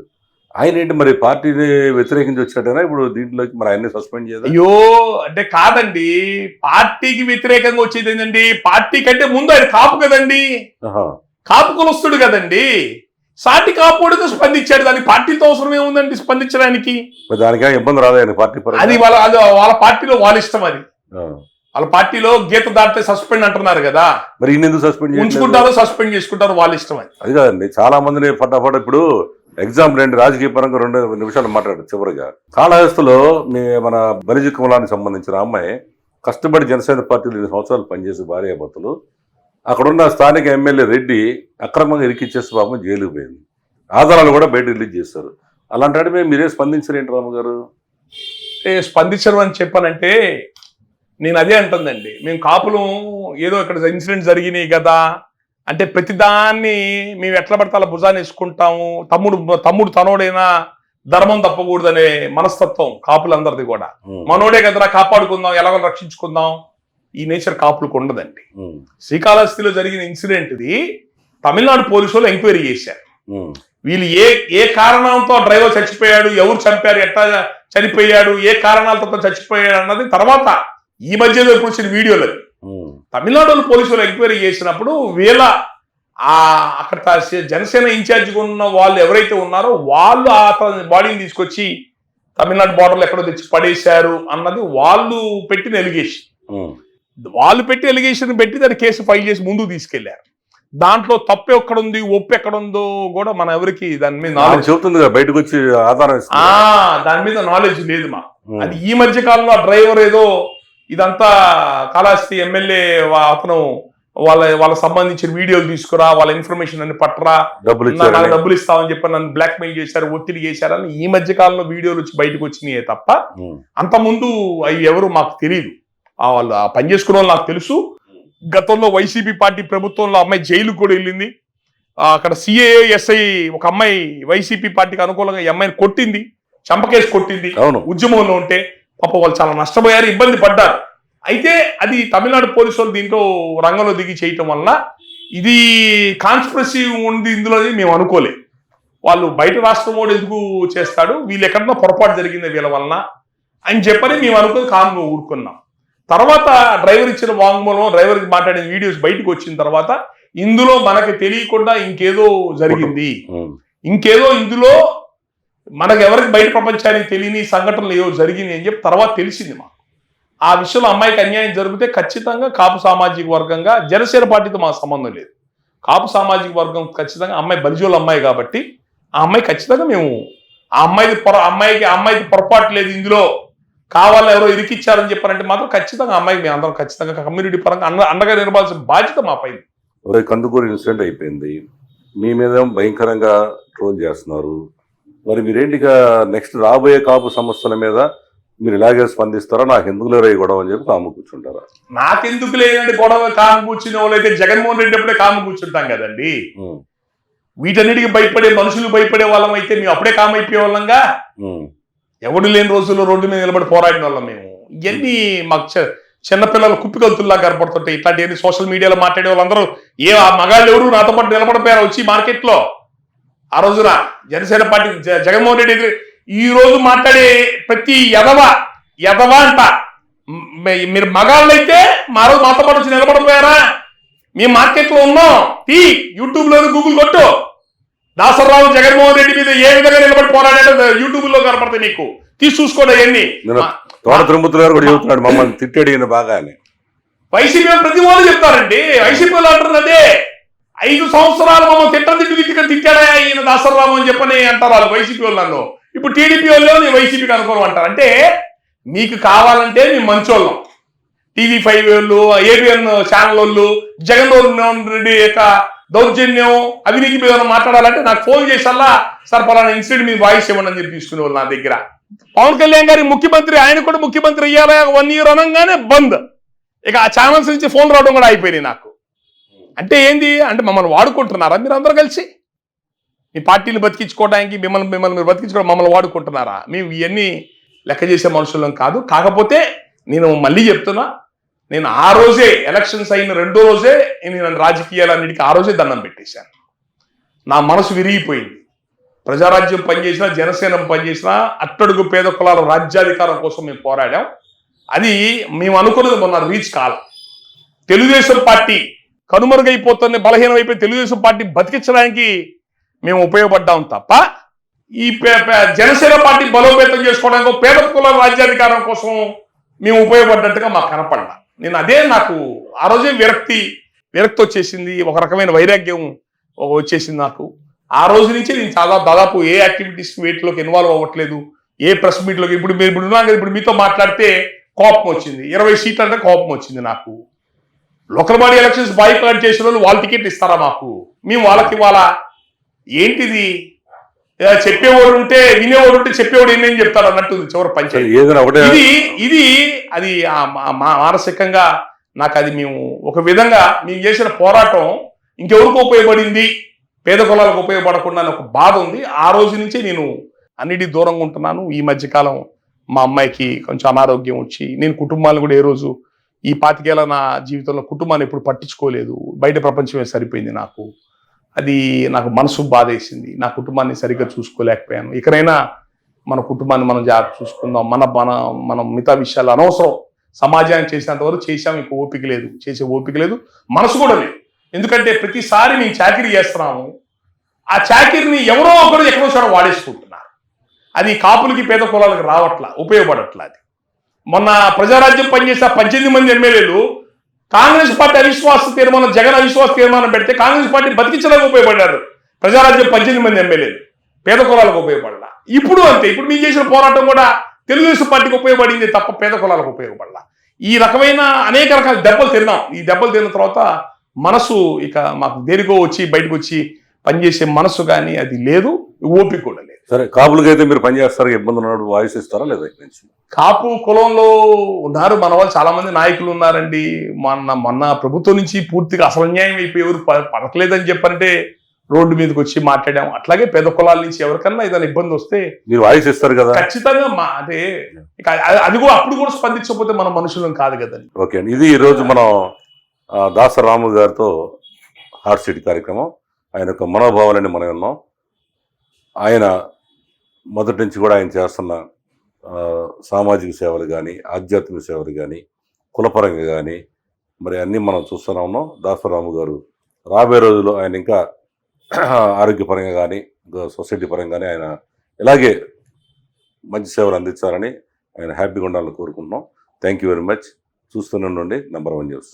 ఆయన ఏంటి మరి పార్టీని వ్యతిరేకించి వచ్చాడైనా ఇప్పుడు దీంట్లోకి మరి ఆయన్ని సస్పెండ్ చేయాలి? అయ్యో అంటే కాదండి, పార్టీకి వ్యతిరేకంగా వచ్చేది ఏంటండి, పార్టీ కంటే ముందు ఆయన కాపు కదండి, కాపు కులస్తుడు కదండి, సాటి కాపుడితో స్పందించాడు. దానికి పార్టీతో అవసరం ఏముందండి స్పందించడానికి? దానికే ఇబ్బంది రాదు ఆయన పార్టీ, అది వాళ్ళ పార్టీలో వాళ్ళ ఇష్టం, అది వాళ్ళ పార్టీలో గీత దాటితే సస్పెండ్ అంటున్నారు కదా, మరి ఎందుకు సస్పెండ్ ఉంచుకుంటారో సస్పెండ్ చేసుకుంటారో వాళ్ళ ఇష్టం. అది కాదండి, చాలా మందిని ఫటాఫట్ ఇప్పుడు ఎగ్జాంపుల్ ఏంటి, రాజకీయ పరంగా 2 నిమిషాలు మాట్లాడు. చివరిగా కాళహస్తిలో మన బలిజ కులానికి సంబంధించిన అమ్మాయి కష్టపడి జనసేన పార్టీలో 2 సంవత్సరాలు పనిచేసి భార్యాభర్తలు అక్కడున్న స్థానిక ఎమ్మెల్యే రెడ్డి అక్రమంగా ఇరికిచ్చేసి పాపం జైలుకు పోయింది. ఆధారాలు కూడా బయట రిలీజ్ చేస్తారు. అలాంటి మీరే స్పందించరేంటి రాము గారు? స్పందించరు అని చెప్పానంటే నేను అదే అంటుందండి, మేము కాపులు ఏదో ఇక్కడ ఇన్సిడెంట్ జరిగినాయి కదా అంటే ప్రతిదాన్ని మేము ఎట్లా పడితే అలా భుజాన్ని వేసుకుంటాము, తమ్ముడు తనోడైనా ధర్మం తప్పకూడదనే మనస్తత్వం కాపులందరిది కూడా. మనోడే కదరా కాపాడుకుందాం, ఎలాగో రక్షించుకుందాం, ఈ నేచర్ కాపులకు ఉండదండి. శ్రీకాళహస్తిలో జరిగిన ఇన్సిడెంట్ ఇది తమిళనాడు పోలీసులు ఎంక్వైరీ చేశారు. వీళ్ళు ఏ కారణంతో డ్రైవర్ చచ్చిపోయాడు, ఎవరు చంపారు, ఎట్లా చనిపోయాడు, ఏ కారణాలతో చచ్చిపోయాడు అన్నది తర్వాత ఈ మధ్యలో వచ్చిన వీడియోలు. తమిళనాడు పోలీసులు ఎంక్వైరీ చేసినప్పుడు వీళ్ళ అక్కడ జనసేన ఇన్ఛార్జిగా ఉన్న వాళ్ళు ఎవరైతే ఉన్నారో వాళ్ళు ఆ బాడీని తీసుకొచ్చి తమిళనాడు బార్డర్లో ఎక్కడో తెచ్చి పడేశారు అన్నది వాళ్ళు పెట్టిన ఎలిగేషన్. వాళ్ళు పెట్టి ఎలిగేషన్ పెట్టి దాన్ని కేసు ఫైల్ చేసి ముందుకు తీసుకెళ్లారు. దాంట్లో తప్పు ఎక్కడుంది ఒప్పు ఎక్కడుందో కూడా మన ఎవరికి దాని మీద నాలెడ్జ్ చెబుతుంది, బయటకు వచ్చి ఆధారం దాని మీద నాలెడ్జ్ లేదు మా. అది ఈ మధ్య కాలంలో ఆ డ్రైవర్ ఏదో ఇదంతా కాళహస్తి ఎమ్మెల్యే అతను వాళ్ళకి సంబంధించిన వీడియోలు తీసుకురా, వాళ్ళ ఇన్ఫర్మేషన్ అన్ని పట్టరా, డబ్బులు ఇస్తామని చెప్పి నన్ను బ్లాక్ మెయిల్ చేశారు, ఒత్తిడి చేశారని ఈ మధ్య కాలంలో వీడియోలు వచ్చి బయటకు వచ్చినాయే తప్ప అంత ముందు అవి ఎవరు మాకు తెలియదు. వాళ్ళు ఆ పని చేసుకున్న వాళ్ళు నాకు తెలుసు. గతంలో వైసీపీ పార్టీ ప్రభుత్వంలో అమ్మాయి జైలుకు కూడా వెళ్ళింది. అక్కడ సిఏఏ ఎస్ఐ ఒక అమ్మాయి వైసీపీ పార్టీకి అనుకూలంగా ఈ అమ్మాయిని కొట్టింది, చంపకేసి కొట్టింది ఉద్యమంలో ఉంటే. పాప వాళ్ళు చాలా నష్టపోయారు, ఇబ్బంది పడ్డారు. అయితే అది తమిళనాడు పోలీసు వాళ్ళు దీంట్లో రంగంలో దిగి చేయటం వల్ల ఇది కాన్స్పిరసీ ఉంది ఇందులో మేము అనుకోలేదు. వాళ్ళు బయట రాష్ట్రం వాడు ఎందుకు చేస్తాడు, వీళ్ళు ఎక్కడన్నా పొరపాటు జరిగింది వీళ్ళ వలన అని చెప్పని మేము అనుకుని కాము ఊరుకున్నాం. తర్వాత డ్రైవర్ ఇచ్చిన వాంగ్మూలం, డ్రైవర్ మాట్లాడిన వీడియోస్ బయటకు వచ్చిన తర్వాత ఇందులో మనకి తెలియకుండా ఇంకేదో జరిగింది, ఇంకేదో ఇందులో మనకు ఎవరికి బయట ప్రపంచానికి తెలియని సంఘటనలు ఏవో జరిగింది అని చెప్పి తర్వాత తెలిసింది మాకు. ఆ విషయంలో అమ్మాయికి అన్యాయం జరిగితే ఖచ్చితంగా కాపు సామాజిక వర్గంగా, జనసేన పార్టీతో మాకు సంబంధం లేదు, కాపు సామాజిక వర్గం ఖచ్చితంగా, అమ్మాయి బలిజోళ్ళ అమ్మాయి కాబట్టి ఆ అమ్మాయి ఖచ్చితంగా మేము ఆ అమ్మాయికి పొరపాటు లేదు, ఇందులో కావాలని ఎవరో ఇరికిచ్చారని చెప్పారంటే మాత్రం ఖచ్చితంగా అమ్మాయికి మేము అందరం ఖచ్చితంగా కమ్యూనిటీ పరంగా అండగా నిలబాల్సిన బాధ్యత మా పైన. కందుకూరు ఇన్సిడెంట్ అయిపోయింది, మీ మీద భయంకరంగా ట్రోల్ చేస్తున్నారు. మరి మీరేంటిగా నెక్స్ట్ రాబోయే కాపు సమస్యల మీద మీరు ఇలాగే స్పందిస్తారా, నాకు ఎందుకు లేరు గొడవ అని చెప్పి కాము కూర్చుంటారా? నాకెందుకు లేదండి గొడవ, కాము కూర్చునే వాళ్ళైతే జగన్మోహన్ రెడ్డి అప్పుడే కాము కూర్చుంటాం కదండి. వీటన్నిటికి భయపడే మనుషులు భయపడే వాళ్ళం అయితే మేము అప్పుడే కాము అయిపోయే వాళ్ళంగా. ఎవడు లేని రోజుల్లో రోడ్డు మీద నిలబడి పోరాడిన వాళ్ళం మేము. ఇవన్నీ మాకు చిన్నపిల్లలు కుప్పికలుతుల్లా కనపడుతుంటాయి. ఇట్లాంటివన్నీ సోషల్ మీడియాలో మాట్లాడే వాళ్ళందరూ ఆ మగాళ్ళు ఎవరు నాతో పాటు నిలబడిపోయారు వచ్చి మార్కెట్లో ఆ రోజున జనసేన పార్టీ జగన్మోహన్ రెడ్డి ఈ రోజు మాట్లాడే ప్రతి ఎదవ అంట. మీరు మగాళ్ళు అయితే మా రోజు మాతో పాటు వచ్చి నిలబడిపోయారా? మేము మార్కెట్లో ఉన్నాం, యూట్యూబ్ లో గూగుల్ కొట్టు, దాసరావు జగన్మోహన్ రెడ్డి మీద ఏ విధంగా నిలబడి పోరాడే యూట్యూబ్ లో కనపడతాయి, నీకు తీసి చూసుకోండి. అవన్నీ మమ్మల్ని తిట్టాడు బాగా అని వైసీపీ ప్రతి వాళ్ళు చెప్తారండి. వైసీపీ వాళ్ళు అంటారు అదే, 5 సంవత్సరాలు మమ్మల్ని తిట్టాడా ఈయన దాసరావు అని చెప్పని అంటారు వాళ్ళు వైసీపీ వాళ్ళు. నన్ను ఇప్పుడు టీడీపీ వాళ్ళు నేను వైసీపీకి అనుకోవడం అంటారు. అంటే మీకు కావాలంటే మేము మంచోళ్ళం, TV5 వాళ్ళు, ABN ఛానల్ వాళ్ళు, జగన్మోహన్ రెడ్డి యొక్క దౌర్జన్యం అవినీతి మీద మాట్లాడాలంటే నాకు ఫోన్ చేసల్లా సార్ పలానా ఇన్సిడెంట్ మీద వాయిస్ ఇవ్వండి అని చెప్పి తీసుకునే వాళ్ళు నా దగ్గర. పవన్ కళ్యాణ్ గారి ముఖ్యమంత్రి, ఆయన కూడా ముఖ్యమంత్రి అయ్యారా 1 year అనగానే బంద్. ఇక ఆ ఛానల్స్ నుంచి ఫోన్ రావడం కూడా అయిపోయినాయి నాకు. అంటే ఏంది అంటే మమ్మల్ని వాడుకుంటున్నారా మీరు అందరూ కలిసి? మీ పార్టీని బతికించుకోవడానికి మిమ్మల్ని మీరు బతికించుకోవడం మమ్మల్ని వాడుకుంటున్నారా? మేము ఇవన్నీ లెక్క చేసే మనుషులం కాదు. కాకపోతే నేను మళ్ళీ చెప్తున్నా, నేను ఆ రోజే ఎలక్షన్స్ అయిన 2వ రోజే నేను రాజకీయాలన్నిటికీ ఆ రోజే దండం పెట్టేశాను. నా మనసు విరిగిపోయింది. ప్రజారాజ్యం పనిచేసినా, జనసేన పనిచేసినా, అట్టడుగు పేద కులాల రాజ్యాధికారం కోసం మేము పోరాడాం. అది మేము అనుకున్నది మొన్న రీచ్ కాలం. తెలుగుదేశం పార్టీ కనుమరుగైపోతుంది, బలహీనమైపోయి తెలుగుదేశం పార్టీ బతికించడానికి మేము ఉపయోగపడ్డాం తప్ప ఈ జనసేన పార్టీ బలోపేతం చేసుకోవడానికి పేద కులాల రాజ్యాధికారం కోసం మేము ఉపయోగపడ్డట్టుగా మాకు కనపడ్డా. నాకు ఆ రోజే విరక్తి వచ్చేసింది, ఒక రకమైన వైరాగ్యం వచ్చేసింది నాకు. ఆ రోజు నుంచి నేను దాదాపు ఏ యాక్టివిటీస్ వీటిలోకి ఇన్వాల్వ్ అవ్వట్లేదు, ఏ ప్రెస్ మీట్లోకి. ఇప్పుడు మీతో మాట్లాడితే కోపం వచ్చింది, 20 సీట్లు అంటే కోపం వచ్చింది నాకు. లోకల్ బాడీ ఎలక్షన్స్ బాయ్కాట్ చేసిన వాళ్ళు వాళ్ళ టికెట్ ఇస్తారా మాకు? మేము వాళ్ళకి ఇవ్వాలా? ఏంటిది? చెప్పేవాడు ఉంటే వినేవాడు ఉంటే చెప్పేవాడు ఏంటని చెప్తాడు అన్నట్టు చివరి పంచాయతీ ఇది. అది మానసికంగా నాకు అది మేము ఒక విధంగా మేము చేసిన పోరాటం ఇంకెవరికి ఉపయోగపడింది, పేద కులాలకు ఉపయోగపడకుండా ఒక బాధ ఉంది. ఆ రోజు నుంచి నేను అన్నిటి దూరంగా ఉంటున్నాను. ఈ మధ్యకాలం మా అమ్మాయికి కొంచెం అనారోగ్యం వచ్చి నేను కుటుంబాన్ని కూడా ఏ రోజు ఈ 25 ఏళ్ల నా జీవితంలో కుటుంబాన్ని ఎప్పుడు పట్టించుకోలేదు. బయట ప్రపంచమే సరిపోయింది నాకు. అది నాకు మనసు బాధేసింది. నా కుటుంబాన్ని సరిగ్గా చూసుకోలేకపోయాను. ఇకనైనా మన కుటుంబాన్ని మనం జాగ్రత్త చూసుకుందాం. మనం మిగతా విషయాలు అనవసరం. సమాజానికి చేసేంత వరకు చేసాం, ఇంక ఓపిక లేదు, చేసే ఓపిక లేదు, మనసు కూడా లేదు. ఎందుకంటే ప్రతిసారి మేము చాకరీ చేస్తున్నాము, ఆ చాకరీని ఎవరో ఒకరు ఎక్కడో చోట వాడేసుకుంటున్నారు. అది కాపులకి పేద కులాలకు రావట్లా, ఉపయోగపడట్లా. అది మొన్న ప్రజారాజ్యం పనిచేసే 18 మంది ఎమ్మెల్యేలు కాంగ్రెస్ పార్టీ అవిశ్వాస తీర్మానం, జగన్ అవిశ్వాస తీర్మానం పెడితే కాంగ్రెస్ పార్టీ బతికించడానికి ఉపయోగపడ్డారు. ప్రజారాజ్యం 18 మంది ఎమ్మెల్యేలు పేద కులాలకు ఉపయోగపడలా. ఇప్పుడు అంతే, ఇప్పుడు మేము చేసిన పోరాటం కూడా తెలుగుదేశం పార్టీకి ఉపయోగపడింది తప్ప పేద కులాలకు ఉపయోగపడలా. ఈ రకమైన అనేక రకాల దెబ్బలు తిన్నాం. ఈ దెబ్బలు తిన్న తర్వాత మనసు ఇక మాకు దేనికో వచ్చి బయటకు వచ్చి పనిచేసే మనసు కానీ అది లేదు, ఓపిక కూడా లేదు. సరే, కాపులకైతే మీరు పనిచేస్తారా? ఇబ్బంది ఉన్నప్పుడు వాయిస్ ఇస్తారా లేదా? కాపు కులంలో ఉన్నారు మన వాళ్ళు, చాలా మంది నాయకులు ఉన్నారండి. మొన్న ప్రభుత్వం నుంచి పూర్తిగా అసలు అన్యాయం అయిపోయి ఎవరు పడకలేదని చెప్పంటే రోడ్డు మీదకి వచ్చి మాట్లాడాం. అట్లాగే పేద కులాల నుంచి ఎవరికన్నా ఏదైనా ఇబ్బంది వస్తే మీరు వాయిస్ ఇస్తారు కదా. ఖచ్చితంగా అంటే ఇక అది కూడా అప్పుడు కూడా స్పందించకపోతే మనం మనుషులం కాదు కదండి. ఓకే అండి, ఇది ఈరోజు మనం దాసరి రాము గారితో హాట్ సీట్ కార్యక్రమం. ఆయన యొక్క మనోభావాలని మనం ఉన్నాం. ఆయన మొదటి నుంచి కూడా ఆయన చేస్తున్న సామాజిక సేవలు కానీ, ఆధ్యాత్మిక సేవలు కానీ, కులపరంగా కానీ మరి అన్నీ మనం చూస్తూనే ఉన్నాం. దాసరి రాము గారు రాబోయే రోజుల్లో ఆయన ఇంకా ఆరోగ్యపరంగా కానీ, సొసైటీ పరంగా కానీ ఆయన ఇలాగే మంచి సేవలు అందించాలని, ఆయన హ్యాపీగా ఉండాలని కోరుకుంటున్నాం. Thank you very much. చూస్తూనే ఉండండి నంబర్ 1 న్యూస్.